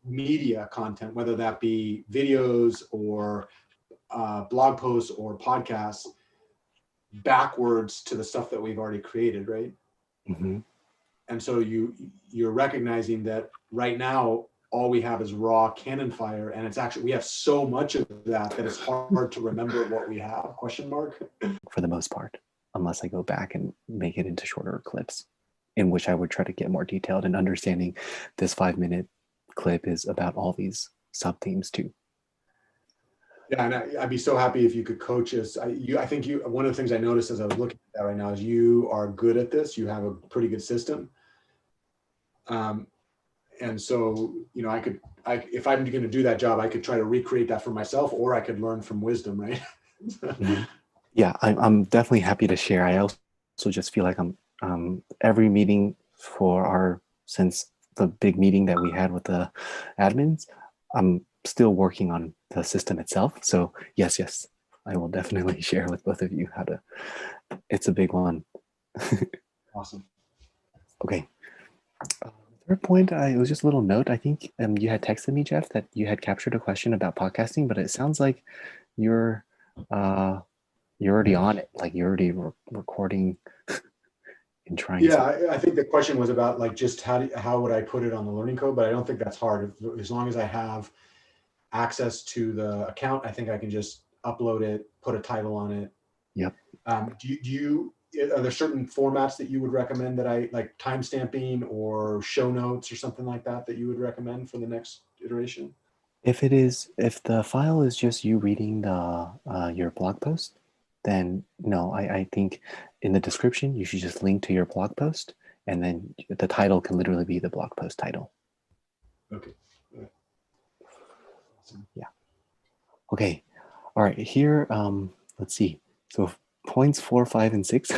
media content, whether that be videos or blog posts or podcasts, backwards to the stuff that we've already created, right? Mm-hmm. And so you're recognizing that right now all we have is raw cannon fire, and it's actually we have so much of that it's hard to remember what we have. Question mark. For the most part, unless I go back and make it into shorter clips, in which I would try to get more detailed and understanding this 5-minute clip is about all these sub themes too. Yeah, and I'd be so happy if you could coach us. I think one of the things I noticed as I was looking at that right now is you are good at this. You have a pretty good system. And so, if I'm going to do that job, I could try to recreate that for myself, or I could learn from wisdom, right? Mm-hmm. Yeah, I'm definitely happy to share. I also just feel like I'm every meeting since the big meeting that we had with the admins, I'm still working on the system itself. So yes, I will definitely share with both of you it's a big one. Awesome. Okay. Third point, it was just a little note. I think you had texted me, Jeff, that you had captured a question about podcasting, but it sounds like you're already on it. Like you're already recording and trying. Yeah, I think the question was about like just how would I put it on the learning code, but I don't think that's hard. As long as I have access to the account, I think I can just upload it, put a title on it. Yep. Are there certain formats that you would recommend that I like, timestamping or show notes or something like that you would recommend for the next iteration? If the file is just you reading your blog post, then no, I think in the description you should just link to your blog post, and then the title can literally be the blog post title. Okay. Awesome. Yeah. Okay. All right. Here, let's see. So points 4, 5, and 6.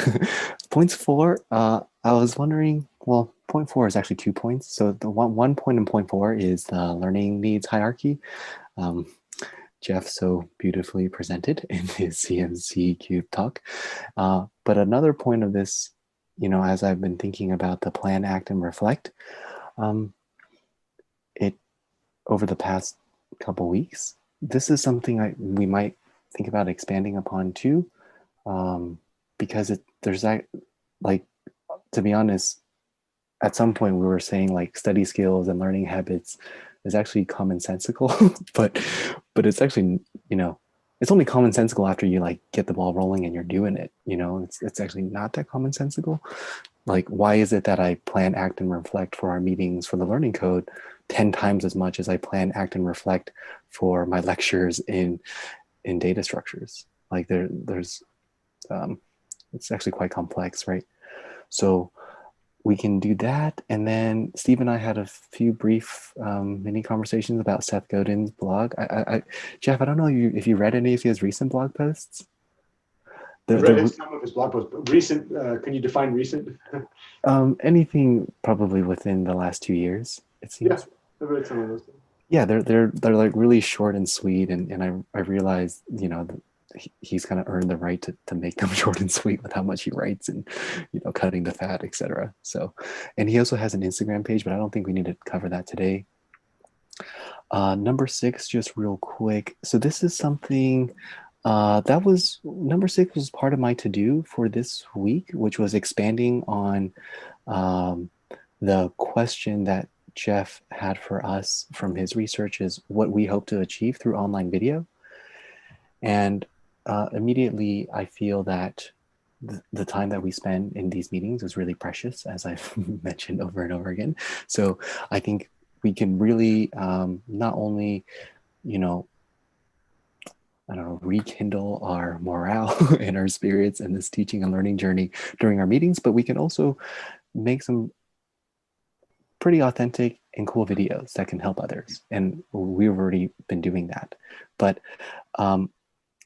Points 4, I was wondering, well, point 4 is actually 2 points. So the one point in point 4 is the learning needs hierarchy. Jeff so beautifully presented in his CMC Cube talk. But another point of this, as I've been thinking about the plan, act, and reflect, over the past couple weeks, this is something we might think about expanding upon too, because there's that, like, to be honest, at some point we were saying like study skills and learning habits is actually commonsensical, but it's actually, it's only commonsensical after you like get the ball rolling and you're doing it. It's actually not that commonsensical. Like, why is it that I plan, act, and reflect for our meetings for the learning code 10 times as much as I plan, act, and reflect for my lectures in in data structures. Like there's it's actually quite complex, right? So we can do that. And then Steve and I had a few brief mini conversations about Seth Godin's blog. Jeff, I don't know if you read any of his recent blog posts. I read some of his blog posts, but recent, can you define recent? Anything probably within the last 2 years, it seems. Yeah, I read some of those things. Yeah, they're like really short and sweet, and I realized, you know, he's kind of earned the right to make them short and sweet with how much he writes and, you know, cutting the fat, etc. So, and he also has an Instagram page, but I don't think we need to cover that today. Number 6, just real quick. So this is something that was number 6 was part of my to-do for this week, which was expanding on the question that Jeff had for us from his research is what we hope to achieve through online video. And immediately I feel that the time that we spend in these meetings is really precious, as I've mentioned over and over again. So I think we can really not only, you know, I don't know, rekindle our morale and our spirits in this teaching and learning journey during our meetings, but we can also make some pretty authentic and cool videos that can help others. And we've already been doing that. But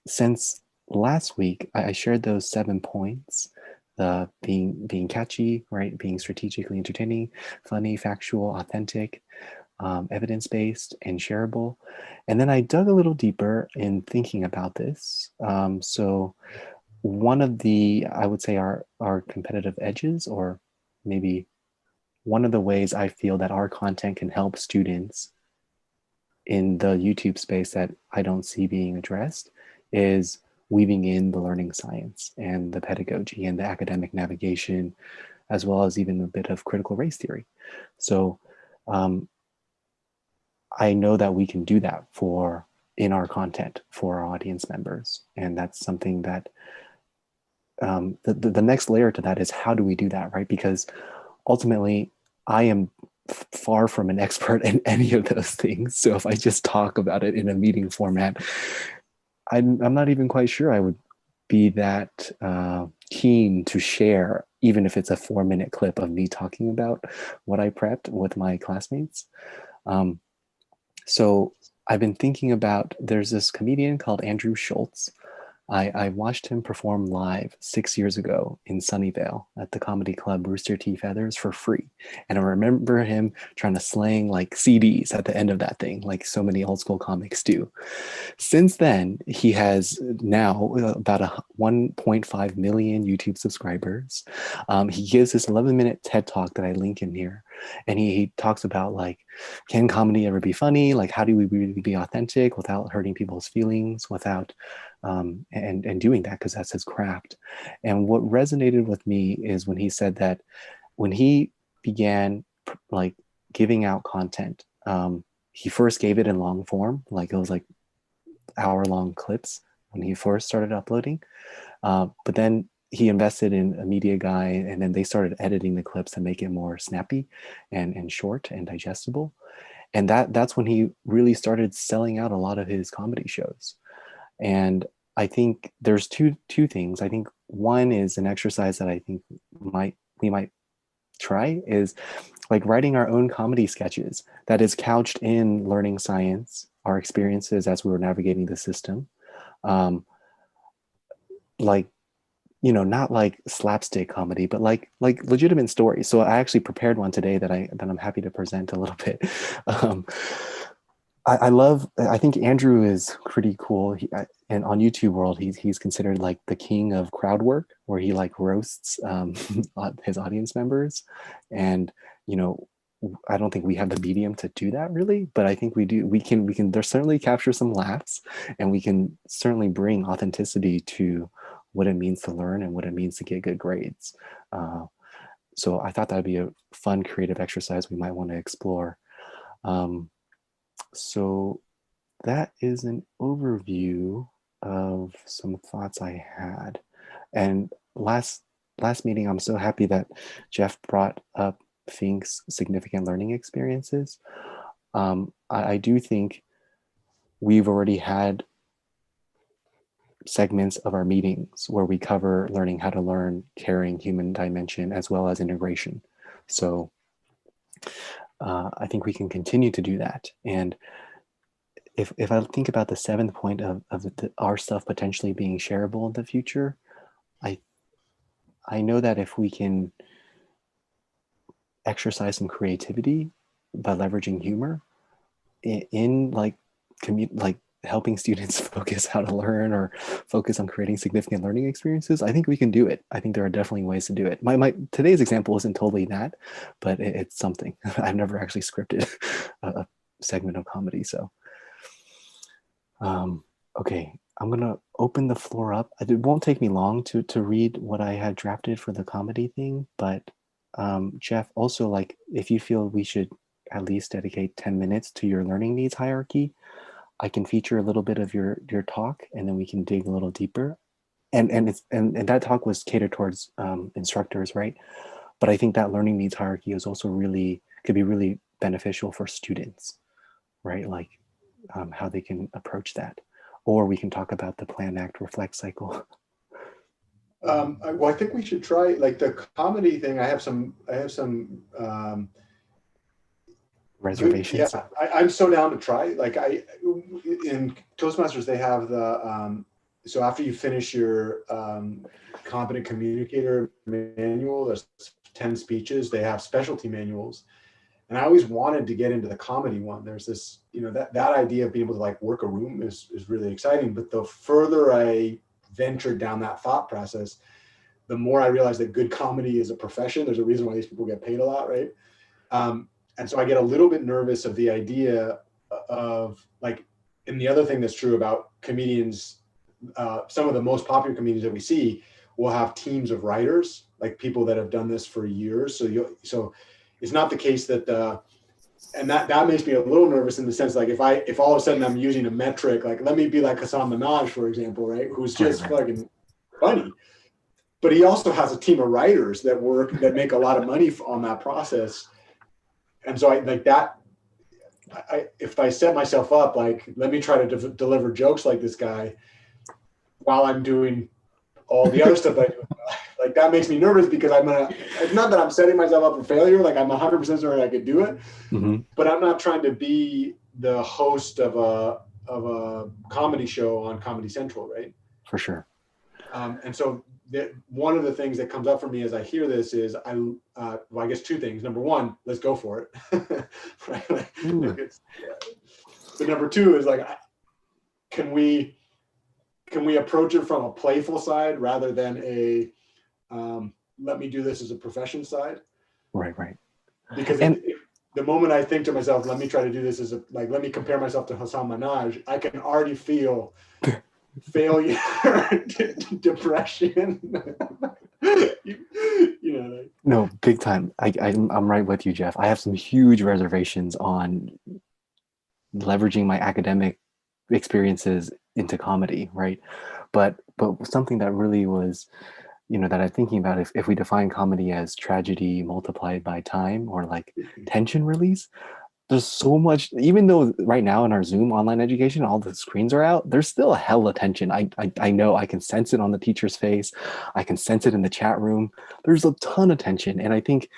since last week, I shared those 7 points, the being catchy, right? Being strategically entertaining, funny, factual, authentic, evidence-based, and shareable. And then I dug a little deeper in thinking about this. So one of the, I would say our competitive edges, or maybe one of the ways I feel that our content can help students in the YouTube space that I don't see being addressed is weaving in the learning science and the pedagogy and the academic navigation, as well as even a bit of critical race theory. So I know that we can do that in our content for our audience members. And that's something that the next layer to that is, how do we do that, right? Because ultimately, I am far from an expert in any of those things. So if I just talk about it in a meeting format, I'm not even quite sure I would be that keen to share, even if it's a 4-minute clip of me talking about what I prepped with my classmates. So I've been thinking about, there's this comedian called Andrew Schultz. I watched him perform live 6 years ago in Sunnyvale at the comedy club Rooster T. Feathers for free. And I remember him trying to slang like CDs at the end of that thing, like so many old school comics do. Since then, he has now about 1.5 million YouTube subscribers. He gives this 11-minute TED Talk that I link in here. And he talks about, like, can comedy ever be funny? Like, how do we really be authentic without hurting people's feelings, without and doing that, because that's his craft. And what resonated with me is when he said that when he began like giving out content, he first gave it in long form, like it was like hour-long clips when he first started uploading, but then he invested in a media guy, and then they started editing the clips to make it more snappy and short and digestible. And that's when he really started selling out a lot of his comedy shows. And I think there's two things. I think one is an exercise that I think we might try is like writing our own comedy sketches that is couched in learning science, our experiences as we were navigating the system. Like, you know, not like slapstick comedy, but like legitimate stories. So I actually prepared one today that I'm happy to present a little bit. I think Andrew is pretty cool. And on YouTube world, he's considered like the king of crowd work, where he like roasts his audience members. And, you know, I don't think we have the medium to do that really, but I think we do. We can there's certainly capture some laughs, and we can certainly bring authenticity to what it means to learn and what it means to get good grades. So I thought that'd be a fun creative exercise we might want to explore. So that is an overview of some thoughts I had. And last meeting, I'm so happy that Jeff brought up Fink's significant learning experiences. I do think we've already had segments of our meetings where we cover learning how to learn, caring, human dimension, as well as integration. So I think we can continue to do that. And if I think about the seventh point of our stuff potentially being shareable in the future, I know that if we can exercise some creativity by leveraging humor in like helping students focus how to learn or focus on creating significant learning experiences, I think we can do it. I think there are definitely ways to do it. My today's example isn't totally that, but it's something. I've never actually scripted a segment of comedy, so okay. I'm gonna open the floor up. It won't take me long to read what I had drafted for the comedy thing, but Jeff, also, like, if you feel we should at least dedicate 10 minutes to your learning needs hierarchy, I can feature a little bit of your talk, and then we can dig a little deeper. And that talk was catered towards instructors, right? But I think that learning needs hierarchy is also could be really beneficial for students, right? Like how they can approach that. Or we can talk about the plan, act, reflect cycle. Well, I think we should try like the comedy thing. I have some Reservations. Yeah, I'm so down to try. Like in Toastmasters, they have the so after you finish your competent communicator manual, there's 10 speeches. They have specialty manuals, and I always wanted to get into the comedy one. There's this, that idea of being able to like work a room is really exciting. But the further I ventured down that thought process, the more I realized that good comedy is a profession. There's a reason why these people get paid a lot, right? And so I get a little bit nervous of the idea of like, and the other thing that's true about comedians, some of the most popular comedians that we see will have teams of writers, like people that have done this for years. So it's not the case that and that makes me a little nervous in the sense, like if all of a sudden I'm using a metric, like let me be like Hassan Minhaj, for example, right? Who's just fucking funny. But he also has a team of writers that make a lot of money on that process. And so if I set myself up, like, let me try to deliver jokes like this guy while I'm doing all the other stuff I do, like that makes me nervous because it's not that I'm setting myself up for failure. Like I'm 100% certain I could do it, but I'm not trying to be the host of a comedy show on Comedy Central, right? For sure. And so one of the things that comes up for me as I hear this is I guess two things. Number one, let's go for it. Right? But number two is like, can we approach it from a playful side rather than a let me do this as a profession side? Right. Because the moment I think to myself, let me try to do this as let me compare myself to Hassan Minhaj, I can already feel failure, depression. No, big time. I'm right with you, Jeff. I have some huge reservations on leveraging my academic experiences into comedy, right? But something that really was, that I'm thinking about, if we define comedy as tragedy multiplied by time, or like tension release, there's so much. Even though right now in our Zoom online education, all the screens are out, there's still a hell of tension. I know, I can sense it on the teacher's face. I can sense it in the chat room. There's a ton of tension. And I think,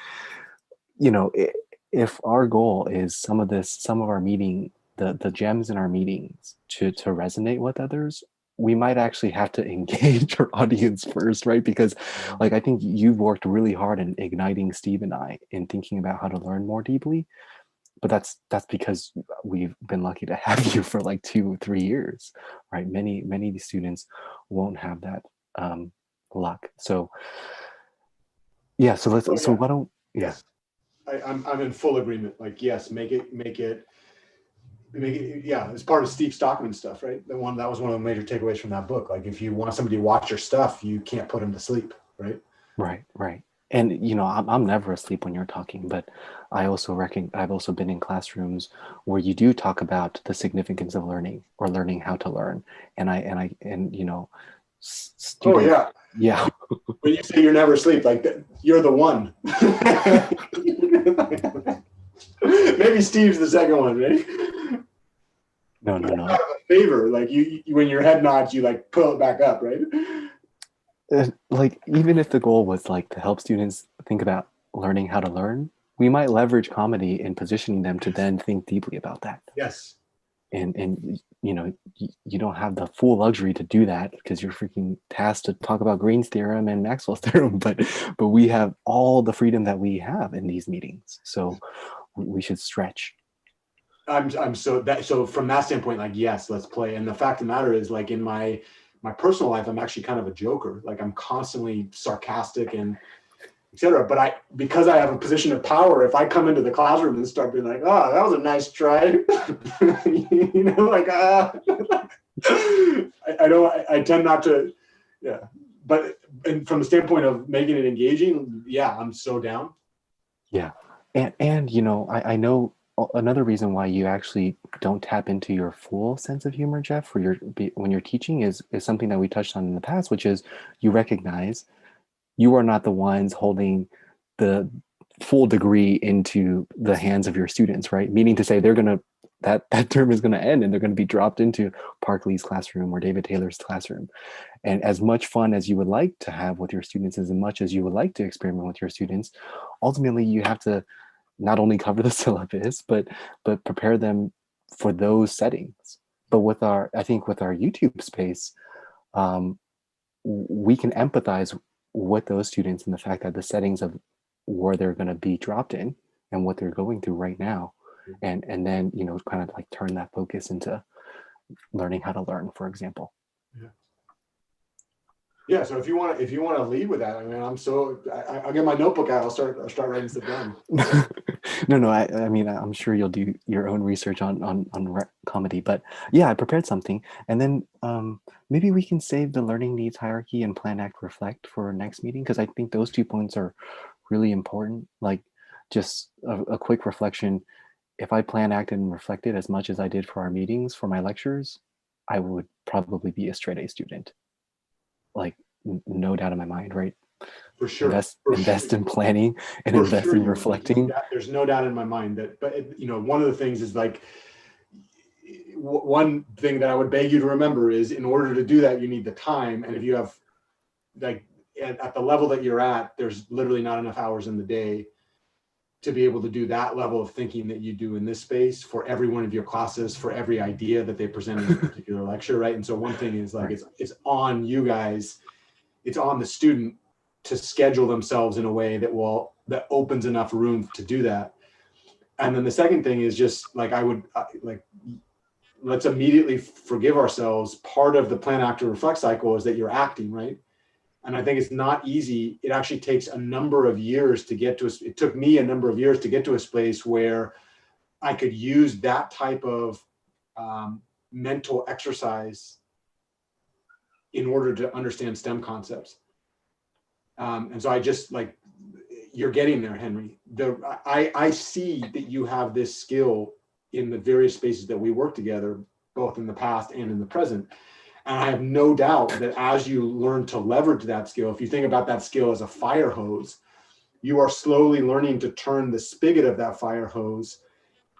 if our goal is some of our meeting, the gems in our meetings to resonate with others, we might actually have to engage our audience first, right? Because like, I think you've worked really hard in igniting Steve and I in thinking about how to learn more deeply. But that's because we've been lucky to have you for like 2-3 years, right? Many of these students won't have that luck. So yeah, so why don't yes, I'm in full agreement. Like, yes, make it yeah, it's part of Steve Stockman's stuff, right? That was one of the major takeaways from that book. Like, if you want somebody to watch your stuff, you can't put them to sleep, right? Right. And I'm never asleep when you're talking, but I also I've also been in classrooms where you do talk about the significance of learning or learning how to learn, and students, yeah. When you say you're never asleep, like you're the one. Maybe Steve's the second one, right? No. I have a favor. Like when your head nods, you like pull it back up, right? Like even if the goal was like to help students think about learning how to learn, we might leverage comedy in positioning them to then think deeply about that. Yes. And you know, you don't have the full luxury to do that because you're freaking tasked to talk about Green's theorem and Maxwell's theorem, but we have all the freedom that we have in these meetings, so we should stretch. So from that standpoint, like, yes, let's play. And the fact of the matter is, like, in my personal life, I'm actually kind of a joker. Like, I'm constantly sarcastic and etc. But because I have a position of power, if I come into the classroom and start being like, "Oh, that was a nice try," you know, like, I tend not to, yeah. But and from the standpoint of making it engaging, yeah, I'm so down. Yeah, and you know, I know another reason why you actually don't tap into your full sense of humor, Jeff, for when you're teaching is something that we touched on in the past, which is you recognize you are not the ones holding the full degree into the hands of your students, right? Meaning to say they're gonna that term is gonna end and they're gonna be dropped into Park Lee's classroom or David Taylor's classroom. And as much fun as you would like to have with your students, as much as you would like to experiment with your students, ultimately you have to not only cover the syllabus, but prepare them for those settings. But I think with our YouTube space, we can empathize with those students and the fact that the settings of where they're going to be dropped in and what they're going through right now, and then, you know, kind of like turn that focus into learning how to learn, for example. Yeah. So if you want to lead with that, I mean, I'll get my notebook out. I'll start writing stuff down. No. I mean, I'm sure you'll do your own research on comedy, but yeah, I prepared something, and then maybe we can save the learning needs hierarchy and plan, act, reflect for our next meeting, because I think those 2 points are really important. Like, just a quick reflection. If I plan, acted, and reflected as much as I did for our meetings, for my lectures, I would probably be a straight A student. Like, no doubt in my mind, right? For sure. Invest in planning and invest in reflecting. There's no doubt in my mind that, but you know, one of the things is like, one thing that I would beg you to remember is, in order to do that, you need the time. And if you have, like, at the level that you're at, there's literally not enough hours in the day to be able to do that level of thinking that you do in this space for every one of your classes, for every idea that they present in a particular lecture, right? And so one thing is, like, it's on you guys, it's on the student to schedule themselves in a way that opens enough room to do that. And then the second thing is just like, let's immediately forgive ourselves. Part of the plan, act, or reflect cycle is that you're acting, right? And I think it's not easy. It actually takes a number of years to get to it took me a number of years to get to a space where I could use that type of mental exercise in order to understand STEM concepts. And so I just, like, you're getting there, Henry. I see that you have this skill in the various spaces that we work together, both in the past and in the present. And I have no doubt that as you learn to leverage that skill, if you think about that skill as a fire hose, you are slowly learning to turn the spigot of that fire hose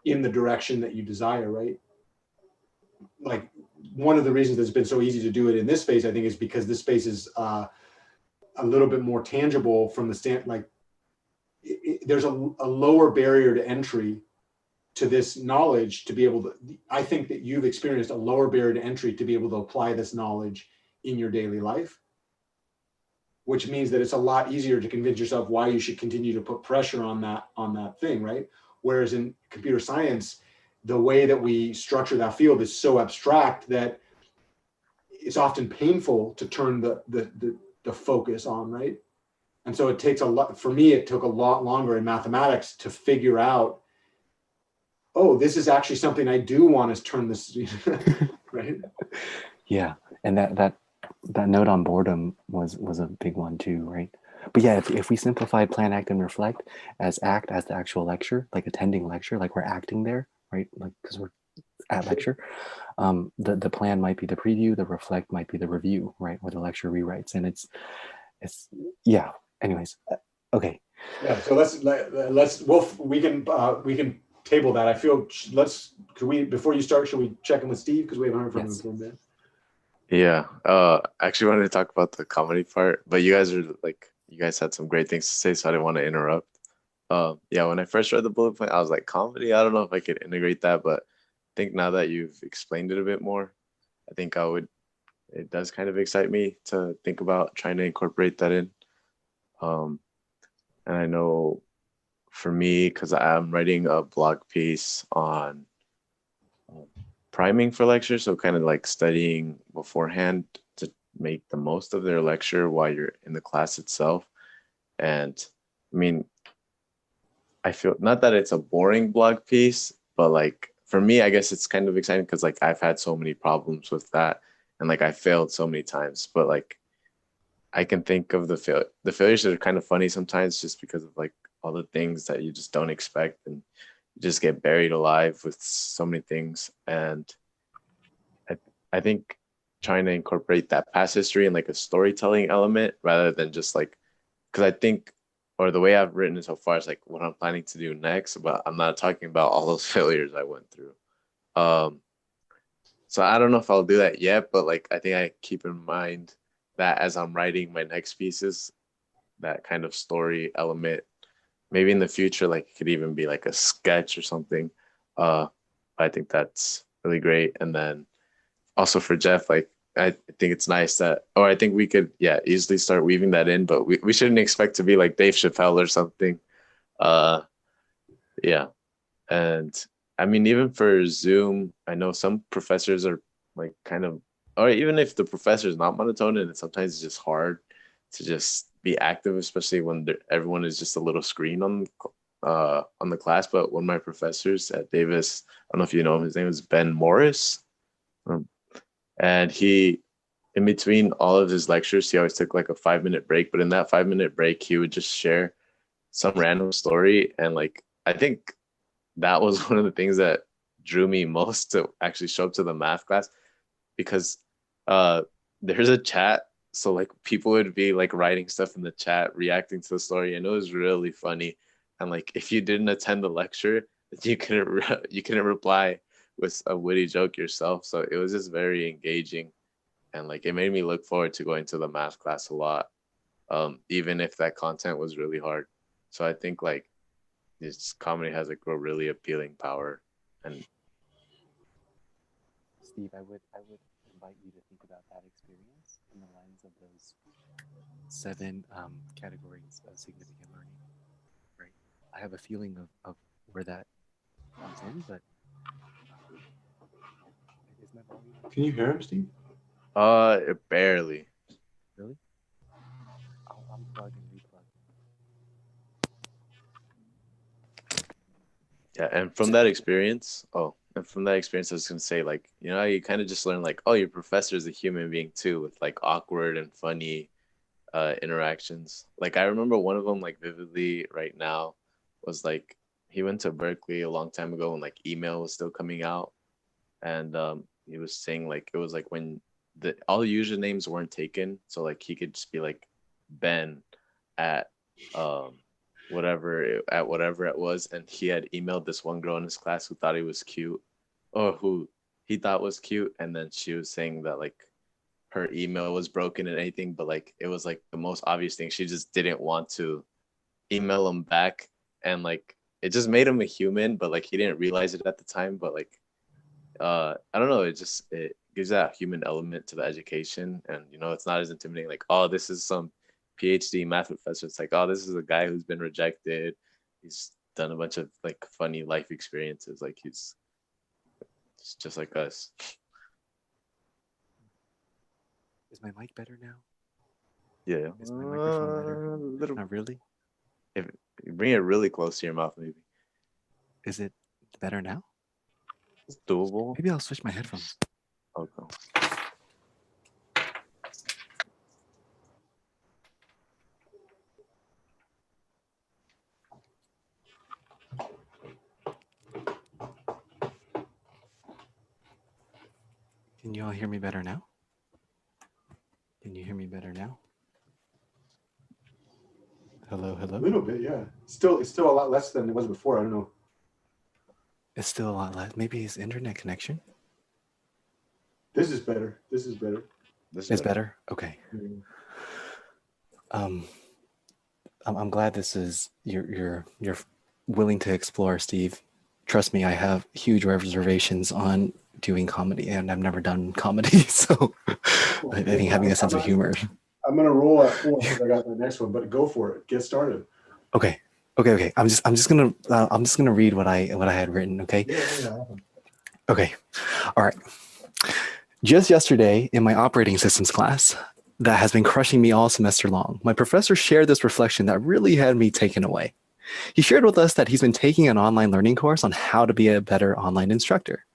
in the direction that you desire, right? Like, one of the reasons it's been so easy to do it in this space, I think, is because this space is a little bit more tangible from the stand, like, there's a lower barrier to entry to this knowledge to be able to, I think that you've experienced a lower barrier to entry to be able to apply this knowledge in your daily life, which means that it's a lot easier to convince yourself why you should continue to put pressure on that thing, right? Whereas in computer science, the way that we structure that field is so abstract that it's often painful to turn the focus on, right? And so it takes a lot, for me, it took a lot longer in mathematics to figure out, oh, this is actually something I do want to turn this, right? Yeah, and that note on boredom was a big one too, right? But yeah, if we simplified plan, act, and reflect as act as the actual lecture, like attending lecture, like we're acting there, right? Like, because we're at lecture, the plan might be the preview, the reflect might be the review, right? Or the lecture rewrites, and it's yeah. Anyways, okay. Yeah. So we can table that. I feel let's before you start, should we check in with Steve? Because we haven't heard from him for a bit. Yeah. Actually wanted to talk about the comedy part, but you guys had some great things to say, so I didn't want to interrupt. Yeah, when I first read the bullet point, I was like, comedy, I don't know if I could integrate that, but I think now that you've explained it a bit more, I think it does kind of excite me to think about trying to incorporate that in. And I know for me, because I'm writing a blog piece on priming for lectures, so kind of like studying beforehand to make the most of their lecture while you're in the class itself. And I mean, I feel not that it's a boring blog piece, but like for me, I guess it's kind of exciting because like I've had so many problems with that, and like I failed so many times. But like I can think of the failures that are kind of funny sometimes, just because of like all the things that you just don't expect, and you just get buried alive with so many things. And I think trying to incorporate that past history and like a storytelling element rather than just like, because I think, or the way I've written it so far is like what I'm planning to do next, but I'm not talking about all those failures I went through. So I don't know if I'll do that yet, but like I think I keep in mind that as I'm writing my next pieces, that kind of story element. Maybe in the future, like it could even be like a sketch or something. I think that's really great. And then also for Jeff, like I think it's nice that, or I think we could, easily start weaving that in, but we shouldn't expect to be like Dave Chappelle or something. Uh, yeah. And I mean, even for Zoom, I know some professors are like kind of, or even if the professor is not monotone, and sometimes it's just hard to just be active, especially when everyone is just a little screen on the class. But one of my professors at Davis, I don't know if you know him, his name is Ben Morris. And he, in between all of his lectures, he always took like a 5-minute break. But in that 5-minute break, he would just share some random story. And like, I think that was one of the things that drew me most to actually show up to the math class, because there's a chat. So like people would be like writing stuff in the chat, reacting to the story. And it was really funny. And like, if you didn't attend the lecture, you couldn't reply with a witty joke yourself. So it was just very engaging. And like, it made me look forward to going to the math class a lot, even if that content was really hard. So I think like this comedy has like a really appealing power. And Steve, I would invite you to think about that experience in the lens of those 7 categories of significant learning. Right. I have a feeling of where that comes in, but is my volume Can you hear him, Steve? barely. really? I'll unplug and replug. Yeah, and from that experience, I was gonna say, like, you kind of just learn like, oh, your professor is a human being too, with like awkward and funny interactions. Like I remember one of them like vividly right now was like he went to Berkeley a long time ago when like email was still coming out, and he was saying like it was like when all the usernames weren't taken, so like he could just be like Ben at whatever it was, and he had emailed this one girl in his class who thought he was cute, or who he thought was cute, and then she was saying that like her email was broken and anything, but like it was like the most obvious thing. She just didn't want to email him back, and like it just made him a human, but like he didn't realize it at the time. But like I don't know, it gives that human element to the education, and it's not as intimidating. Like, oh, this is some PhD math professor. It's like, oh, this is a guy who's been rejected. He's done a bunch of like funny life experiences. Like he's just like us. Is my mic better now? Yeah. Is my microphone better? Little, Not really. if you bring it really close to your mouth, maybe Is it better now? it's doable. Maybe I'll switch my headphones. Okay. Can you all hear me better now? Can you hear me better now? Hello, A hello. little bit, yeah. It's still a lot less than it was before. I don't know. It's still a lot less. Maybe his internet connection This is better. This is better. is better. Okay. Um, I'm glad this is you're willing to explore, Steve. Trust me, I have huge reservations on doing comedy, and I've never done comedy, so I think having a sense of humor. I'm gonna roll at 4 because I got the next one, but go for it. Get started. Okay. I'm just gonna read what I had written. Okay. Yeah. Okay. All right. Just yesterday in my operating systems class that has been crushing me all semester long, my professor shared this reflection that really had me taken away. He shared with us that he's been taking an online learning course on how to be a better online instructor.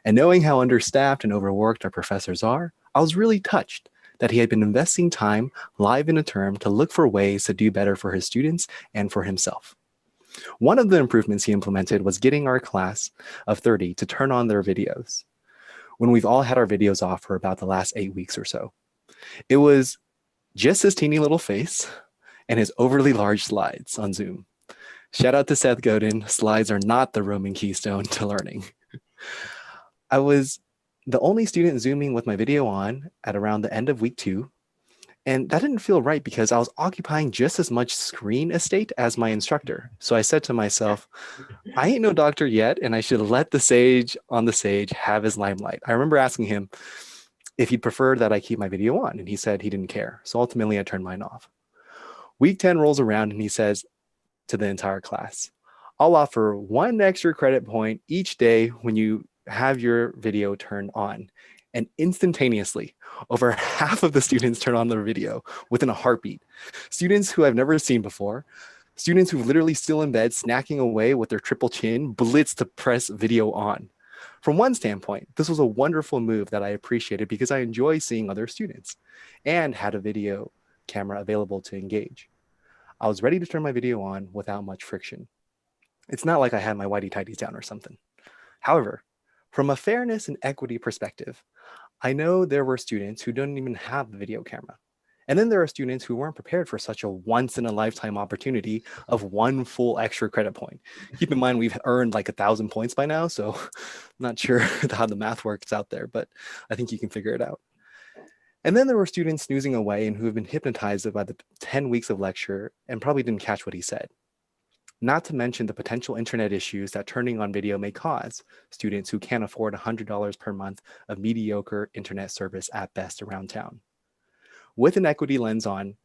And knowing how understaffed and overworked our professors are, I was really touched that he had been investing time live in a term to look for ways to do better for his students and for himself. One of the improvements he implemented was getting our class of 30 to turn on their videos when we've all had our videos off for about the last 8 weeks or so. It was just his teeny little face and his overly large slides on Zoom. Shout out to Seth Godin. Slides are not the Roman keystone to learning. I was the only student Zooming with my video on at around the end of week 2. And that didn't feel right because I was occupying just as much screen estate as my instructor. So I said to myself, I ain't no doctor yet, and I should let the sage on the stage have his limelight. I remember asking him if he'd prefer that I keep my video on, and he said he didn't care. So ultimately, I turned mine off. Week 10 rolls around, and he says to the entire class, I'll offer 1 extra credit point each day when you have your video turned on. And instantaneously, over half of the students turn on their video within a heartbeat. Students who I've never seen before, students who literally still in bed, snacking away with their triple chin, blitz to press video on. From one standpoint, this was a wonderful move that I appreciated because I enjoy seeing other students and had a video camera available to engage. I was ready to turn my video on without much friction. It's not like I had my whitey tighties down or something. However, from a fairness and equity perspective, I know there were students who don't even have a video camera. And then there are students who weren't prepared for such a once in a lifetime opportunity of 1 full extra credit point. Keep in mind, we've earned like 1,000 points by now, so I'm not sure how the math works out there, but I think you can figure it out. And then there were students snoozing away and who have been hypnotized by the 10 weeks of lecture and probably didn't catch what he said. Not to mention the potential internet issues that turning on video may cause students who can't afford $100 per month of mediocre internet service at best around town. With an equity lens on,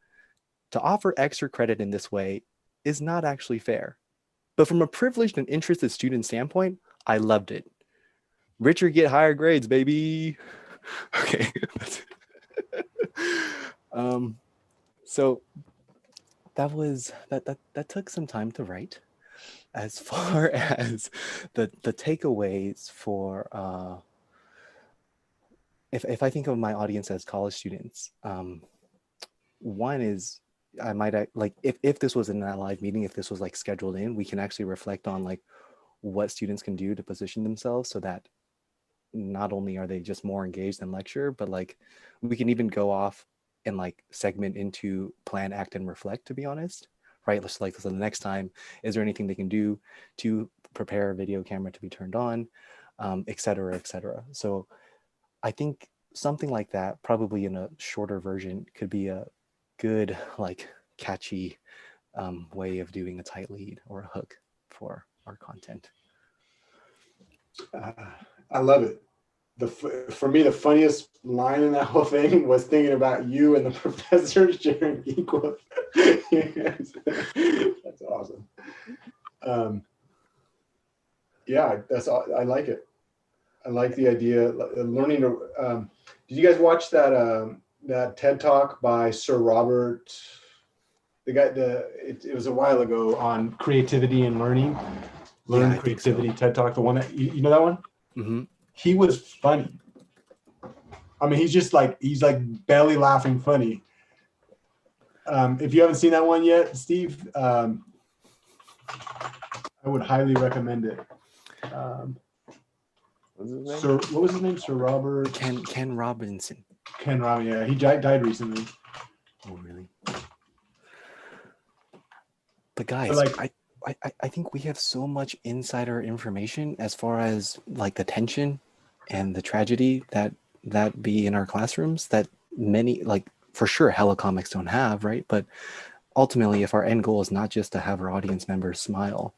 to offer extra credit in this way is not actually fair. But from a privileged and interested student standpoint, I loved it. Richer get higher grades, baby. Okay. So that took some time to write. As far as the takeaways for if I think of my audience as college students, one is I might like if this was in a live meeting, if this was like scheduled in, we can actually reflect on like what students can do to position themselves so that not only are they just more engaged in lecture, but like we can even go off and like segment into plan, act, and reflect, to be honest, right? So the next time, is there anything they can do to prepare a video camera to be turned on, et cetera, et cetera. So I think something like that, probably in a shorter version, could be a good, like catchy way of doing a tight lead or a hook for our content. I love it. For me, the funniest line in that whole thing was thinking about you and the professor sharing equal. That's awesome. Yeah, I like it. I like the idea. Learning to. Did you guys watch that TED Talk by Sir Robert? The guy. It was a while ago on creativity and learning. Learn creativity. So. TED Talk. The one that you know that one. Mm-hmm. He was funny. I mean, he's like belly laughing funny. If you haven't seen that one yet, Steve, I would highly recommend it. What was his name? Sir Robert? Ken Robinson. Ken Robinson, yeah. He died recently. Oh, really? But guys, I think we have so much insider information as far as like the tension and the tragedy that be in our classrooms that many, like for sure hella comics don't have, right? But ultimately, if our end goal is not just to have our audience members smile,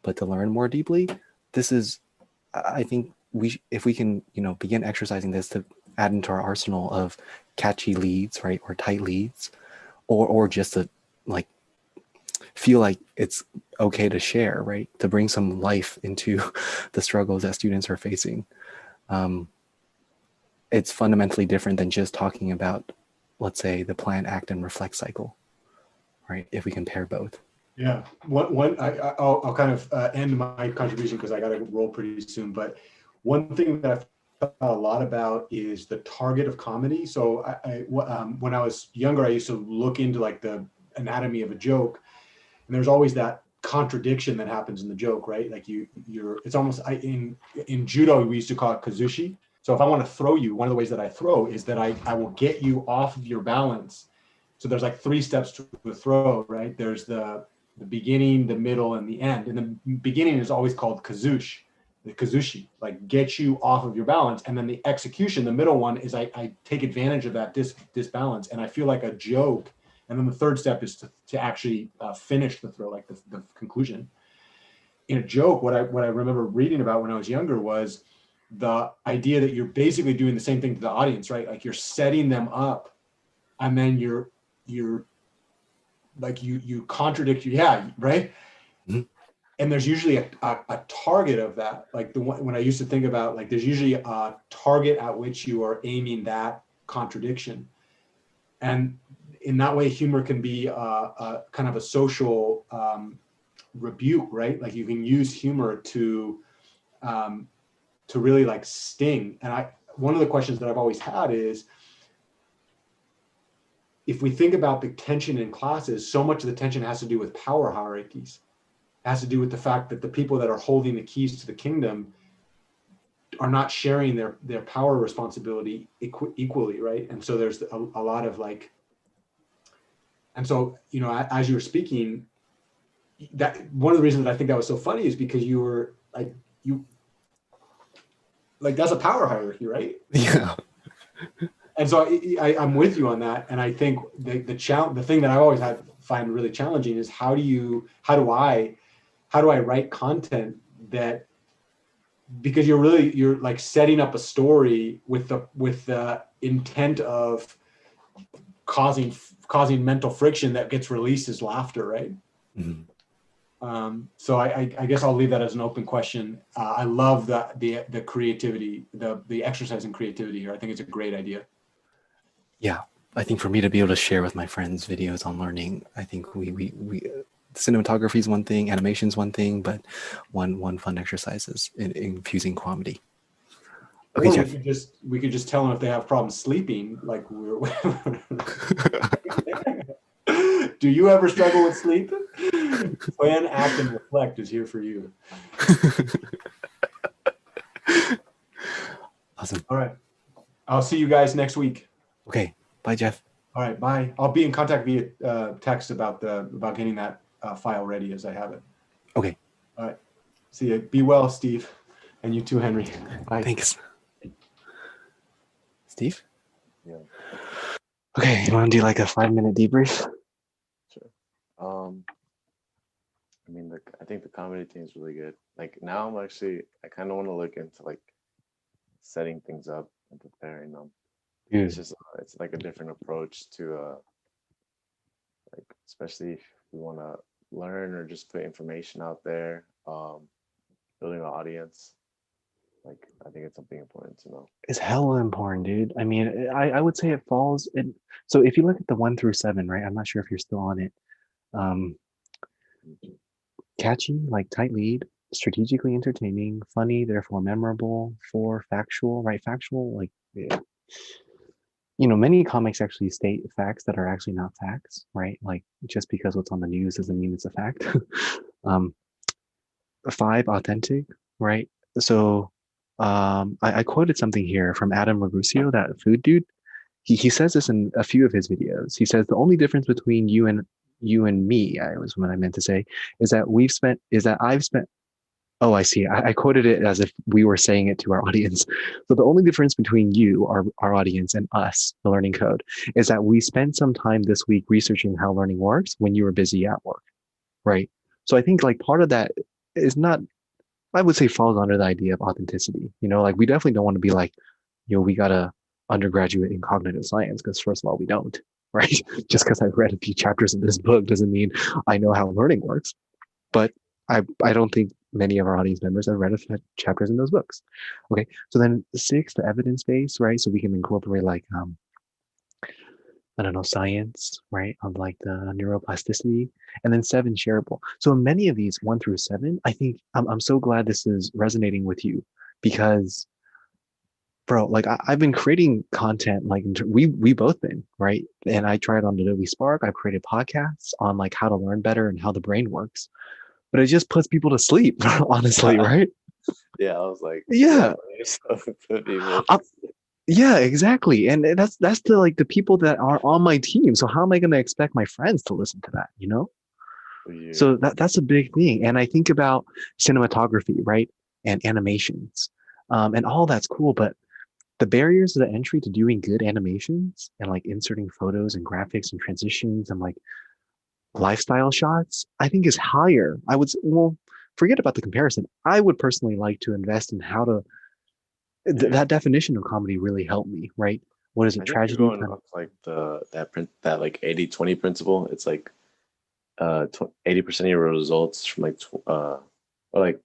but to learn more deeply, this is, I think if we can, begin exercising this to add into our arsenal of catchy leads, right? Or tight leads, or just to like feel like it's okay to share, right? To bring some life into the struggles that students are facing. It's fundamentally different than just talking about, let's say, the plan, act, and reflect cycle, right? If we compare both. Yeah, I'll kind of end my contribution because I got to roll pretty soon. But one thing that I've thought a lot about is the target of comedy. So when I was younger, I used to look into like the anatomy of a joke, and there's always that contradiction that happens in the joke, right? Like it's almost in judo we used to call it kazushi. So if I want to throw you, one of the ways that I throw is that I will get you off of your balance. So there's like 3 steps to the throw, right? There's the beginning, the middle, and the end. And the beginning is always called the kazushi, like get you off of your balance. And then the execution, the middle one, is I take advantage of that disbalance, and I feel like a joke. And then the third step is to actually finish the throw, like the conclusion. In a joke, what I remember reading about when I was younger was the idea that you're basically doing the same thing to the audience, right? Like you're setting them up, and then you're like you contradict you, yeah, right? Mm-hmm. And there's usually a target of that. Like the one when I used to think about, like there's usually a target at which you are aiming that contradiction. And in that way, humor can be a kind of a social rebuke, right? Like you can use humor to really like sting. And one of the questions that I've always had is, if we think about the tension in classes, so much of the tension has to do with power hierarchies. It has to do with the fact that the people that are holding the keys to the kingdom are not sharing their power responsibility equally, right? And so there's a lot of like, and so, as you were speaking, that one of the reasons that I think that was so funny is because you were like that's a power hierarchy, right? Yeah. And so I'm with you on that. And I think the thing that I always find really challenging is how do I write content that, because you're like setting up a story with the intent of causing mental friction that gets released as laughter, right? Mm-hmm. So I guess I'll leave that as an open question. I love the creativity, the exercise in creativity here. I think it's a great idea. Yeah, I think for me to be able to share with my friends videos on learning, I think we cinematography is one thing, animation is one thing, but one fun exercise is infusing comedy. Okay, Jeff. We could just tell them if they have problems sleeping, like do you ever struggle with sleep? Plan, act, and reflect is here for you. Awesome. All right. I'll see you guys next week. Okay. Bye, Jeff. All right. Bye. I'll be in contact via text about getting that file ready as I have it. Okay. All right. See you. Be well, Steve. And you too, Henry. Bye. Thanks. Steve? Yeah. Okay. You want to do like a 5-minute debrief? Sure. I mean, I think the comedy team is really good. Like now I kind of want to look into like setting things up and preparing them. It's just, it's like a different approach to, like, especially if we want to learn or just put information out there, building an audience. Like, I think it's something important to know. It's hella important, dude. I mean, I would say it falls in. So if you look at the 1 through 7, right? I'm not sure if you're still on it. Catchy, like tight lead, strategically entertaining, funny, therefore memorable, 4 factual, right? Factual, like, yeah. Many comics actually state facts that are actually not facts, right? Like just because what's on the news doesn't mean it's a fact. 5, authentic, right? So I quoted something here from Adam Raguseo, that food dude. He says this in a few of his videos. He says the only difference between you and you and me, I was what I meant to say, is that I've spent. Oh, I see. I quoted it as if we were saying it to our audience. So the only difference between you, our audience, and us, the Learning Code, is that we spent some time this week researching how learning works when you were busy at work, right? So I think like part of that is not, I would say, falls under the idea of authenticity. Like we definitely don't want to be like, we got a undergraduate in cognitive science, because first of all, we don't, right? Just because I've read a few chapters of this book doesn't mean I know how learning works. But I don't think many of our audience members have read a few chapters in those books. Okay, so then 6, the evidence base, right? So we can incorporate like I don't know, science, right? Of like the neuroplasticity, and then 7, shareable. So in many of these 1 through 7, I think I'm so glad this is resonating with you, because bro, like I've been creating content, like we both been, right? And I tried on Adobe Spark. I've created podcasts on like how to learn better and how the brain works, but it just puts people to sleep, honestly, right? Yeah, I was like, Yeah, put people. uh, yeah, exactly. And that's the like the people that are on my team. So how am I going to expect my friends to listen to that? Yeah. So that's a big thing. And I think about cinematography, right, and animations, and all that's cool, but the barriers to the entry to doing good animations and like inserting photos and graphics and transitions and like lifestyle shots, I think is higher. Well, forget about the comparison. I would personally like to invest in how to, Yeah. that definition of comedy really helped me, right? What is it? I think you're Tragedy going time. off like that like 80-20 principle. It's like 80% of your results from like or like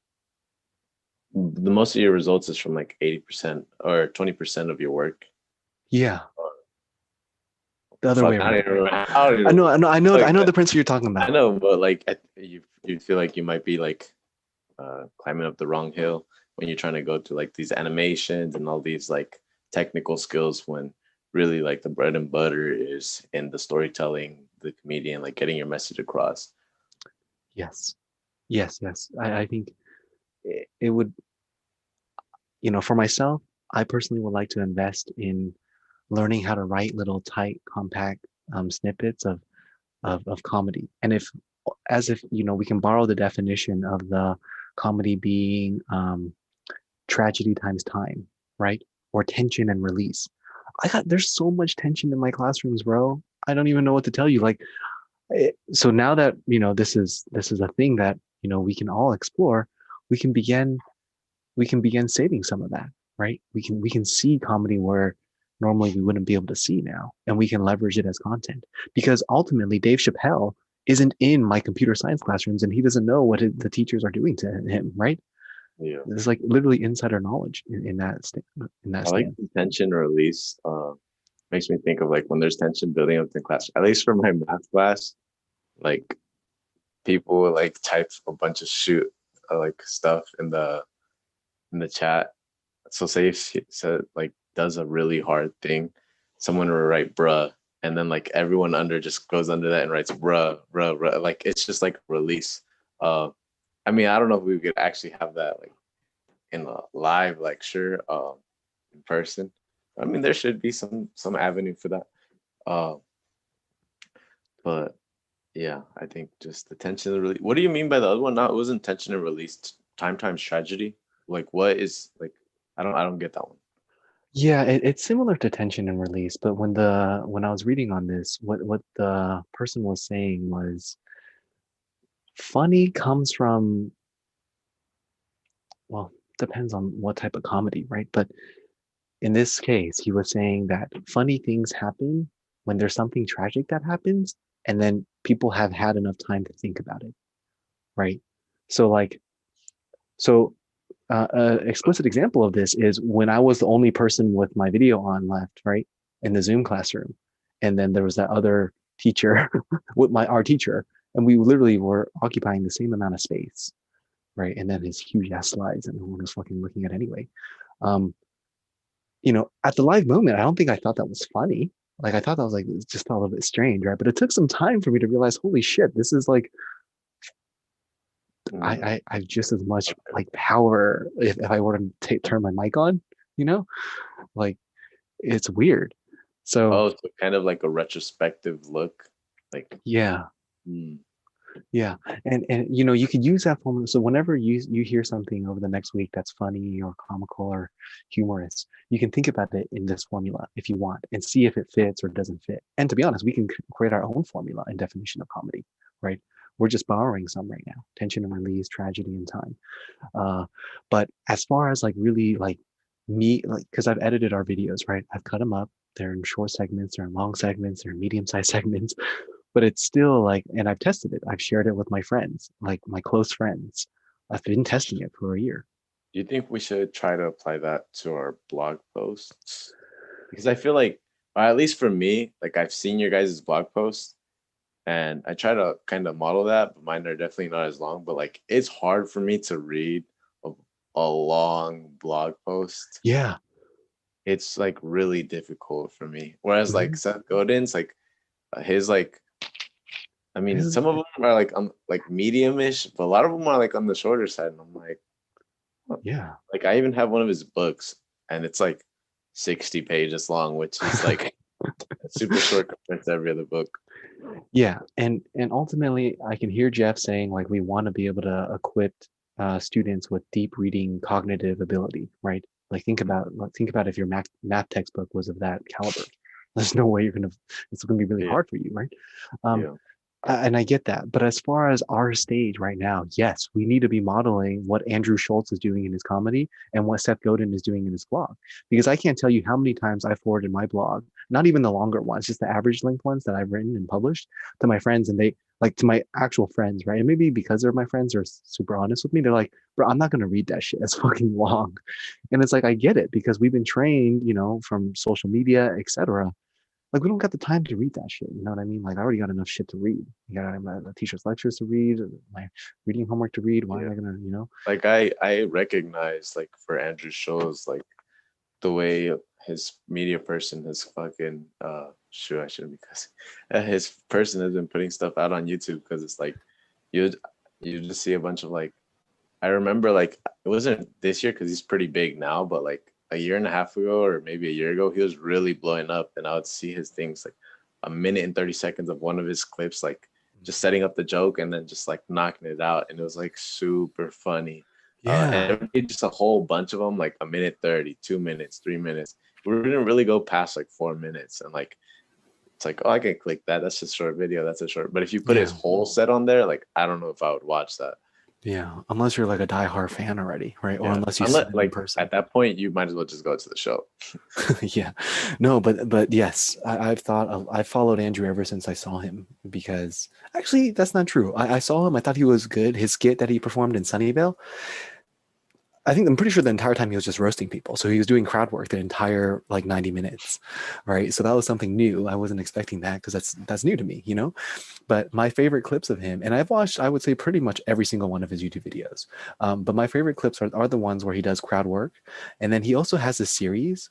the most of your results is from like 80% or 20% of your work. Yeah. The other way Fuck, I don't around. even remember how to I know like, the principle you're talking I about. know, but like you feel like you might be like climbing up the wrong hill when you're trying to go to like these animations and all these like technical skills, when really like the bread and butter is in the storytelling, the comedian, like getting your message across. Yes. Yes. I think it would, for myself, I personally would like to invest in learning how to write little tight, compact snippets of comedy. And as if, we can borrow the definition of the comedy being tragedy times time, right? Or tension and release. There's so much tension in my classrooms, bro. I don't even know what to tell you. Like, so now that, this is a thing that, we can all explore, we can begin saving some of that, right? We can see comedy where normally we wouldn't be able to see now, and we can leverage it as content, because ultimately Dave Chappelle isn't in my computer science classrooms, and he doesn't know what the teachers are doing to him, right? Yeah, It's like literally insider knowledge in that I like stand. the tension release. Makes me think of like when there's tension building up in class. At least for my math class, like people will like type a bunch of shoot like stuff in the chat. So say if she said like does a really hard thing, someone will write bruh, and then like everyone under just goes under that and writes bruh. Like it's just like release. Uh, I mean, I don't know if we could actually have that like in a live lecture, in person. I mean, there should be some avenue for that. Uh, but yeah, I think just the tension and release. What do you mean by the other one? Not, it wasn't tension and release. Time times tragedy. Like what is like? I don't get that one. Yeah, it's similar to tension and release, but when I was reading on this, what the person was saying was funny comes from, well, depends on what type of comedy, right? But in this case, he was saying that funny things happen when there's something tragic that happens, and then people have had enough time to think about it, right? So like, so an explicit example of this is when I was the only person with my video on left, right, in the Zoom classroom, and then there was that other teacher with our teacher, and we literally were occupying the same amount of space, right? And then his huge ass slides, and no one was fucking looking at anyway. Um, at the live moment, I don't think I thought that was funny. Like I thought that was like, it just felt a little bit strange, right? But it took some time for me to realize, holy shit, this is like, I have just as much like power if I were to turn my mic on, you know, like it's weird. So Oh, so kind of like a retrospective look. Like yeah, Mm. Yeah, and you know, you could use that formula. So whenever you hear something over the next week that's funny or comical or humorous, you can think about it in this formula if you want, and see if it fits or doesn't fit. And to be honest, we can create our own formula and definition of comedy, right? We're just borrowing some right now: tension and release, tragedy and time. But as far as like really like me, like, because I've edited our videos, right? I've cut them up. They're in short segments, they're in long segments, they're in medium-sized segments, but it's still like, and I've tested it. I've shared it with my friends, like my close friends. I've been testing it for a year. Do you think we should try to apply that to our blog posts? Because I feel like, or at least for me, like I've seen your guys' blog posts and I try to kind of model that, but mine are definitely not as long. But like it's hard for me to read a, a long blog post. Yeah. It's like really difficult for me. Whereas like Mhm. Seth Godin's like his like I mean His- some of them are like medium-ish, but a lot of them are like on the shorter side. And I'm like, huh. yeah. Like I even have one of his books and it's like 60 pages long, which is like super short compared to every other book. Yeah, and ultimately, I can hear Jeff saying like we want to be able to equip students with deep reading cognitive ability, right? Like think about if your math textbook was of that caliber. There's no way it's gonna be really Yeah, hard for you, right? Um, yeah, and I get that. But as far as our stage right now, yes, we need to be modeling what Andrew Schultz is doing in his comedy and what Seth Godin is doing in his blog. Because I can't tell you how many times I forwarded my blog, not even the longer ones, just the average length ones that I've written and published to my friends, and they like to my actual friends, right? And maybe because they're my friends, they're super honest with me. They're like, bro, I'm not gonna read that shit. It's fucking long. And it's like I get it because we've been trained, you know, from social media, etc. Like we don't got the time to read that shit. You know what I mean? Like I already got enough shit to read. You got my teacher's lectures to read, my reading homework to read. Why yeah. am I gonna, you know? Like I recognize like for Andrew shows like the way his media person has fucking shoot I shouldn't be cussing. His person has been putting stuff out on YouTube because it's like you you just see a bunch of like I remember like it wasn't this year because he's pretty big now, but like a year and a half ago or maybe a year ago, he was really blowing up, and I would see his things like a minute and 30 seconds of one of his clips, like just setting up the joke and then just like knocking it out, and it was like super funny. Yeah. And just a whole bunch of them, like a minute 30, 2 minutes, 3 minutes. We didn't really go past like 4 minutes, and like it's like, oh, I can click that. That's a short video. That's a short. But if you put his Yeah. whole set on there, like I don't know if I would watch that. Yeah. Unless you're like a diehard fan already, right? Or Yeah, unless you see unless him in like person. at that point, you might as well just go to the show. Yeah. No, but yes, I've followed Andrew ever since I saw him because actually that's not true. I saw him, I thought he was good. His skit that he performed in Sunnyvale, I'm pretty sure the entire time he was just roasting people. So he was doing crowd work the entire like 90 minutes, right? So that was something new. I wasn't expecting that because that's new to me, you know? But my favorite clips of him, and I've watched, I would say, pretty much every single one of his YouTube videos. But my favorite clips are the ones where he does crowd work. And then he also has a series,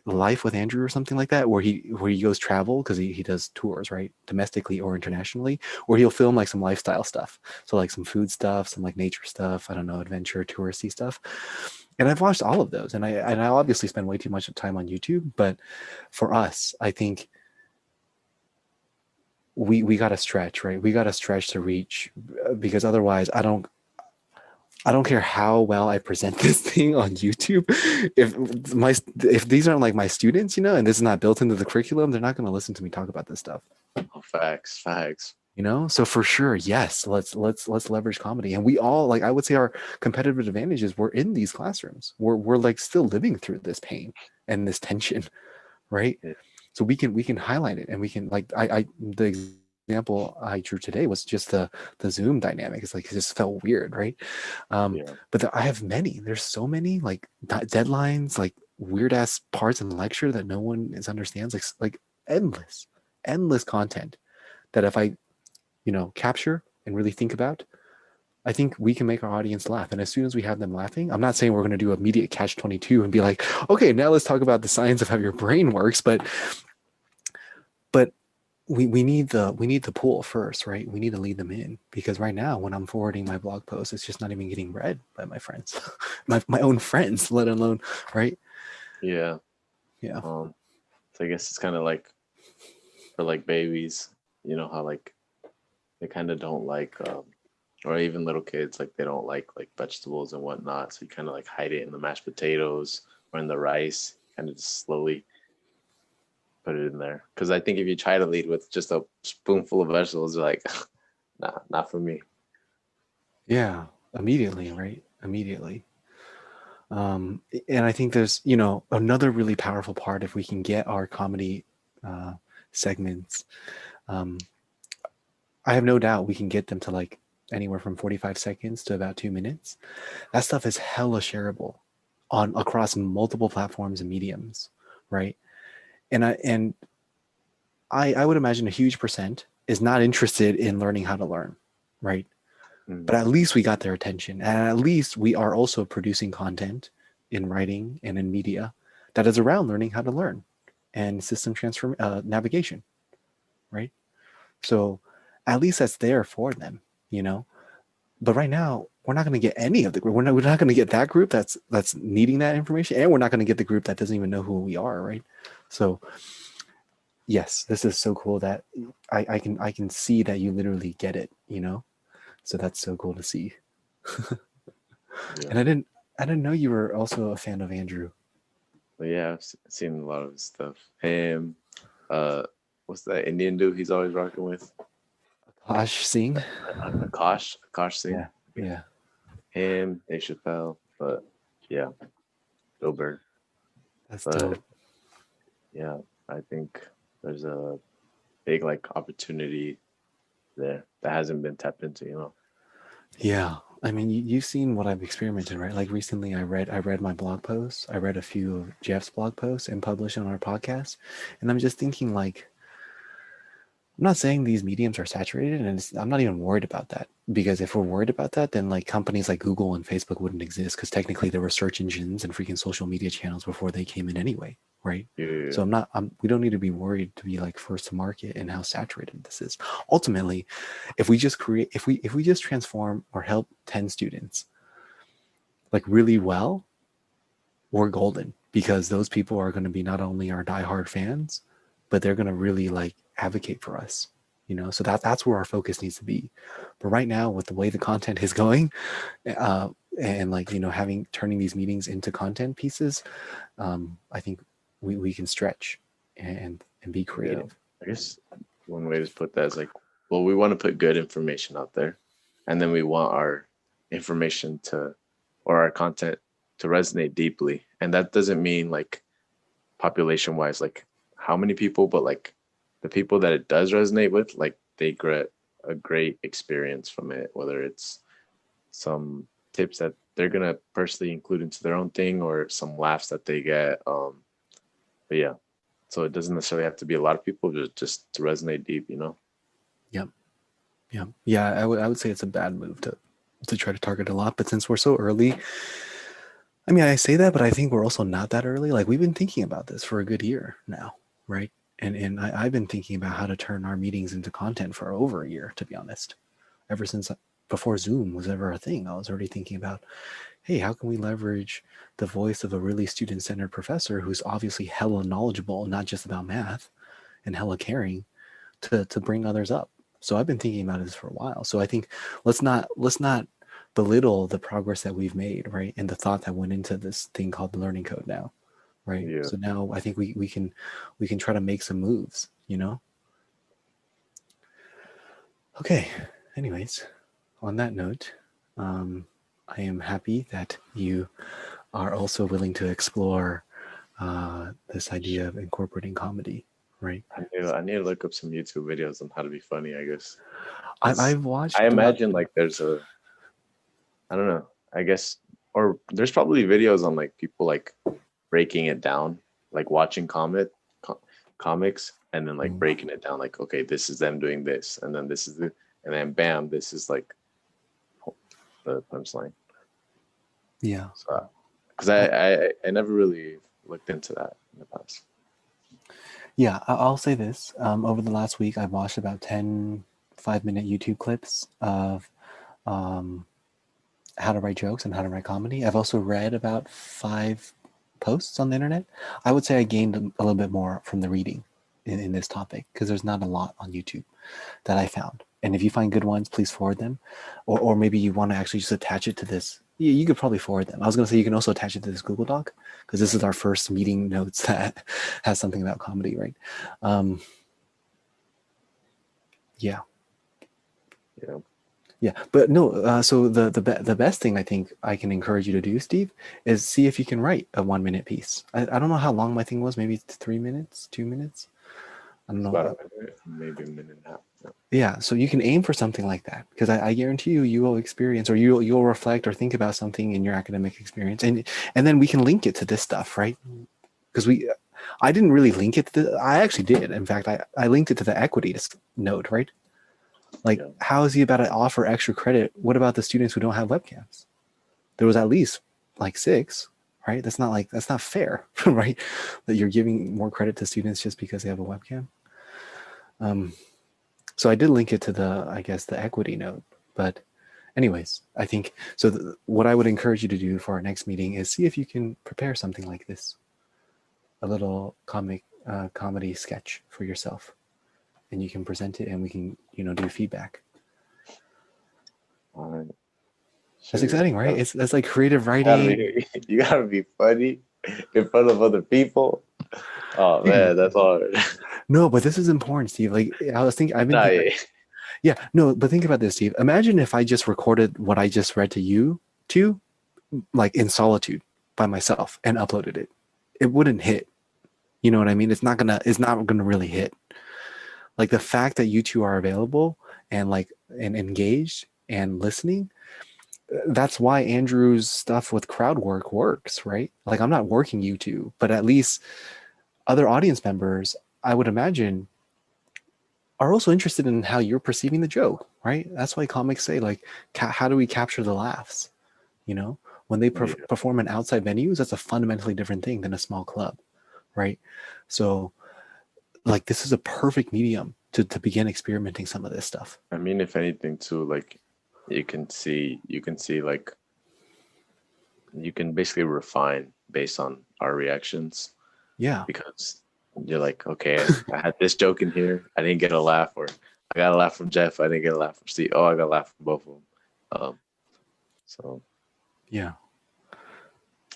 Life with Andrew or something like that, where he goes travel because he does tours, right, domestically or internationally, where he'll film like some lifestyle stuff, so like some food stuff, some like nature stuff, I don't know, adventure touristy stuff. And I've watched all of those, and I obviously spend way too much time on YouTube, but for us, I think we got to stretch, right? We got to stretch to reach, because otherwise I don't care how well I present this thing on YouTube. If these aren't like my students, you know, and this is not built into the curriculum, they're not going to listen to me talk about this stuff. Oh, facts, facts. You know, so for sure, yes, let's leverage comedy, and we all, like, I would say our competitive advantage is we're in these classrooms. We're like still living through this pain and this tension, right? Yeah, So we can highlight it, and we can, like, the example I drew today was just the Zoom dynamic. It's like it just felt weird, right? yeah, But I have many. There's so many like deadlines, like weird ass parts in the lecture that no one is understands. Like endless content that if I, you know, capture and really think about, I think we can make our audience laugh. And as soon as we have them laughing, I'm not saying we're going to do immediate catch 22 and be like, okay, now let's talk about the science of how your brain works. But we need the pool first, right? We need to lead them in, because right now when I'm forwarding my blog post, it's just not even getting read by my friends, my own friends, let alone, right? yeah. Yeah. So I guess it's kind of like for like babies, you know how like they kind of don't like, or even little kids, like they don't like vegetables and whatnot. So you kind of like hide it in the mashed potatoes or in the rice, kind of just slowly put it in there. Because I think if you try to lead with just a spoonful of vegetables, they're like, nah, not for me. Yeah, immediately, right? Immediately. And I think there's, you know, another really powerful part if we can get our comedy segments. I have no doubt we can get them to like anywhere from 45 seconds to about 2 minutes. That stuff is hella shareable on across multiple platforms and mediums, right? And I would imagine a huge percent is not interested in learning how to learn, right? But at least we got their attention, and at least we are also producing content in writing and in media that is around learning how to learn and system transform navigation, right? So at least that's there for them, you know. But right now, we're not going to get any of the group. We're not going to get that group that's needing that information, and we're not going to get the group that doesn't even know who we are, right? So yes, this is so cool that I can see that you literally get it, you know. So that's so cool to see. Yeah. And I didn't know you were also a fan of Andrew. But yeah, I've seen a lot of his stuff. Him, what's that Indian dude he's always rocking with? Akash Singh. Akash Singh. Yeah, yeah, Him, Dave Chappelle, but yeah, Bill Burr. that's But dope. yeah, I think there's a big like opportunity there that hasn't been tapped into, you know. Yeah, I mean, you've seen what I've experimented, right? Like recently, I read my blog posts. I read a few of Jeff's blog posts and published on our podcast, and I'm just thinking like I'm not saying these mediums are saturated, and I'm not even worried about that because if we're worried about that, then like companies like Google and Facebook wouldn't exist because technically there were search engines and freaking social media channels before they came in anyway, right? Yeah, So I'm not. We don't need to be worried to be like first to market and how saturated this is. Ultimately, if we just create, if we just transform or help 10 students like really well, we're golden because those people are going to be not only our diehard fans, but they're going to really like advocate for us, you know. So that's where our focus needs to be. But right now, with the way the content is going, uh, and like you know, turning these meetings into content pieces, I think we can stretch and be yeah. creative. I guess one way to put that is like, well, we want to put good information out there, and then we want our information to, or our content to resonate deeply, and that doesn't mean like population wise, like how many people, but like the people that it does resonate with, like they get a great experience from it, whether it's some tips that they're gonna personally include into their own thing or some laughs that they get. But yeah, so it doesn't necessarily have to be a lot of people, just to resonate deep, you know. Yep. Yeah. I would say it's a bad move to try to target a lot, but since we're so early, I mean, I say that, but I think we're also not that early. Like we've been thinking about this for a good year now, right? And I've been thinking about how to turn our meetings into content for over a year, to be honest. Ever since before Zoom was ever a thing, I was already thinking about, hey, how can we leverage the voice of a really student-centered professor who's obviously hella knowledgeable, not just about math, and hella caring, to bring others up. So I've been thinking about this for a while. So I think let's not belittle the progress that we've made, right? And the thought that went into this thing called the learning code now, right? Yeah. So now I think we can try to make some moves, you know? Okay. Anyways, on that note, I am happy that you are also willing to explore this idea of incorporating comedy, right? I need to look up some YouTube videos on how to be funny, I guess. I've watched I about imagine like there's a, I don't know, I guess, or there's probably videos on like people like breaking it down, like watching comics and then like breaking it down, like, okay, this is them doing this, and then this is the, and then bam, this is like the punchline. yeah. So, because I never really looked into that in the past. Yeah, I'll say this. Over the last week, I've watched about 10 5-minute YouTube clips of how to write jokes and how to write comedy. I've also read about 5 posts on the internet. I would say I gained a little bit more from the reading in this topic because there's not a lot on YouTube that I found. And if you find good ones, please forward them. Or maybe you want to actually just attach it to this. You could probably forward them. I was going to say you can also attach it to this Google Doc, because this is our first meeting notes that has something about comedy, right? Yeah. Yeah. Yeah, but no. So the best thing I think I can encourage you to do, Steve, is see if you can write a 1 minute piece. I don't know how long my thing was. Maybe 3 minutes, 2 minutes. I don't It's know. about a minute, maybe a minute and a half. Yeah. Yeah, so you can aim for something like that, because I guarantee you will experience, or you'll reflect or think about something in your academic experience, and then we can link it to this stuff, right? Because I didn't really link it to I actually did. In fact, I linked it to the equity note, right? Like, Yeah. how is he about to offer extra credit? What about the students who don't have webcams? There was at least like 6, right? That's not fair, right? That you're giving more credit to students just because they have a webcam. So I did link it to I guess the equity note. But anyways, I think so. What I would encourage you to do for our next meeting is see if you can prepare something like this, a little comedy sketch for yourself, and you can present it, and we can do feedback. All right. That's Sure. exciting, right? That's like creative Gotta writing. be, you gotta be funny in front of other people. Oh man, that's hard. No, but this is important, Steve. Like I've been Nah, thinking. yeah. Yeah, no, but think about this, Steve. Imagine if I just recorded what I just read to you, like in solitude by myself, and uploaded it. It wouldn't hit. You know what I mean? It's not gonna really hit. Like the fact that you two are available and engaged and listening. That's why Andrew's stuff with crowd work works, right? Like I'm not working you two, but at least other audience members, I would imagine, are also interested in how you're perceiving the joke, right? That's why comics say, like, how do we capture the laughs? When they Yeah. perform in outside venues, that's a fundamentally different thing than a small club, right? So, like, this is a perfect medium to begin experimenting some of this stuff. I mean, if anything, too, like you can see, like you can basically refine based on our reactions, Yeah. because you're like, okay, I had this joke in here, I didn't get a laugh, or I got a laugh from Jeff, I didn't get a laugh from Steve. Oh, I got a laugh from both of them. So Yeah.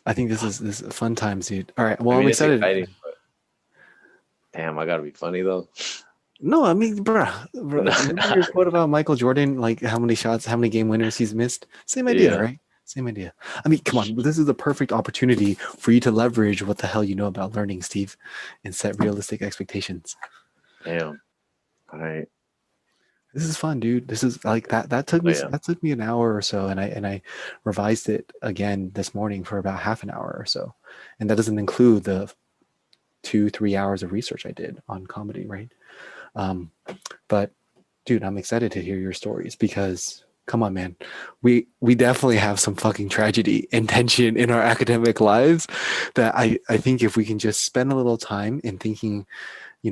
I think this is fun times, dude. All right. Well, I I'm mean, it's excited. exciting, but damn, I gotta be funny though. No, I mean, bruh, No. remember your quote about Michael Jordan, like how many shots, how many game winners he's missed? Same idea, Yeah. right? Same idea. I mean, come on, this is a perfect opportunity for you to leverage what the hell you know about learning, Steve, and set realistic expectations. Damn. All right. This is fun, dude. This is like that took me Oh, yeah. that took me an hour or so, and I revised it again this morning for about half an hour or so, and that doesn't include the 2-3 hours of research I did on comedy, right? But dude, I'm excited to hear your stories, because come on, man, we definitely have some fucking tragedy and tension in our academic lives that I think if we can just spend a little time in thinking,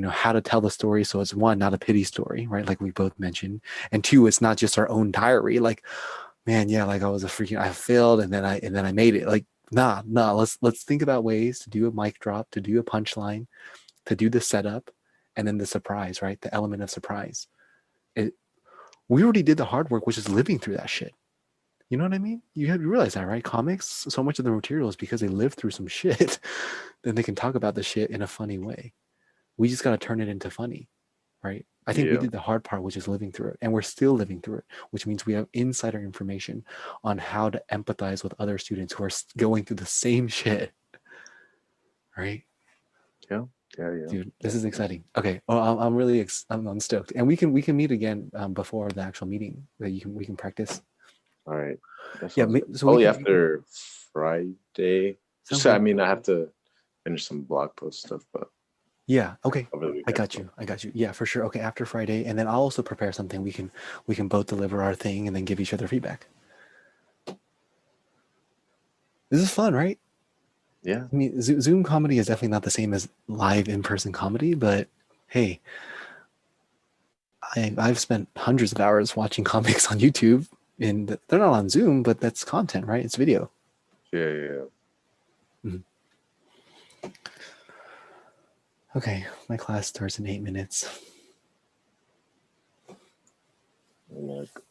how to tell the story, so it's one, not a pity story, right? Like we both mentioned, and two, it's not just our own diary. Like, man, yeah, like I failed and then I made it. Like, nah, let's think about ways to do a mic drop, to do a punchline, to do the setup, and then the surprise, right? The element of surprise. We already did the hard work, which is living through that shit. You know what I mean? You realize that, right? Comics, so much of the material is because they live through some shit. Then they can talk about the shit in a funny way. We just got to turn it into funny, right? I think we Yeah. did the hard part, which is living through it. And we're still living through it, which means we have insider information on how to empathize with other students who are going through the same shit, right? Yeah. Yeah. Yeah. Dude, this is exciting. Okay, well, I'm really I'm stoked, and we can meet again before the actual meeting. That we can practice. All right. That Yeah, sounds good. so Probably we can after Friday. sounds Just, I good. mean, I have to finish some blog post stuff, but Yeah, okay. over the I weekend. got you. Yeah, for sure. Okay, after Friday, and then I'll also prepare something. We can both deliver our thing and then give each other feedback. This is fun, right? Yeah. I mean, Zoom comedy is definitely not the same as live in-person comedy, but hey, I've spent hundreds of hours watching comics on YouTube, and they're not on Zoom, but that's content, right? It's video. Yeah. Yeah. Mhm. Okay, my class starts in 8 minutes. look.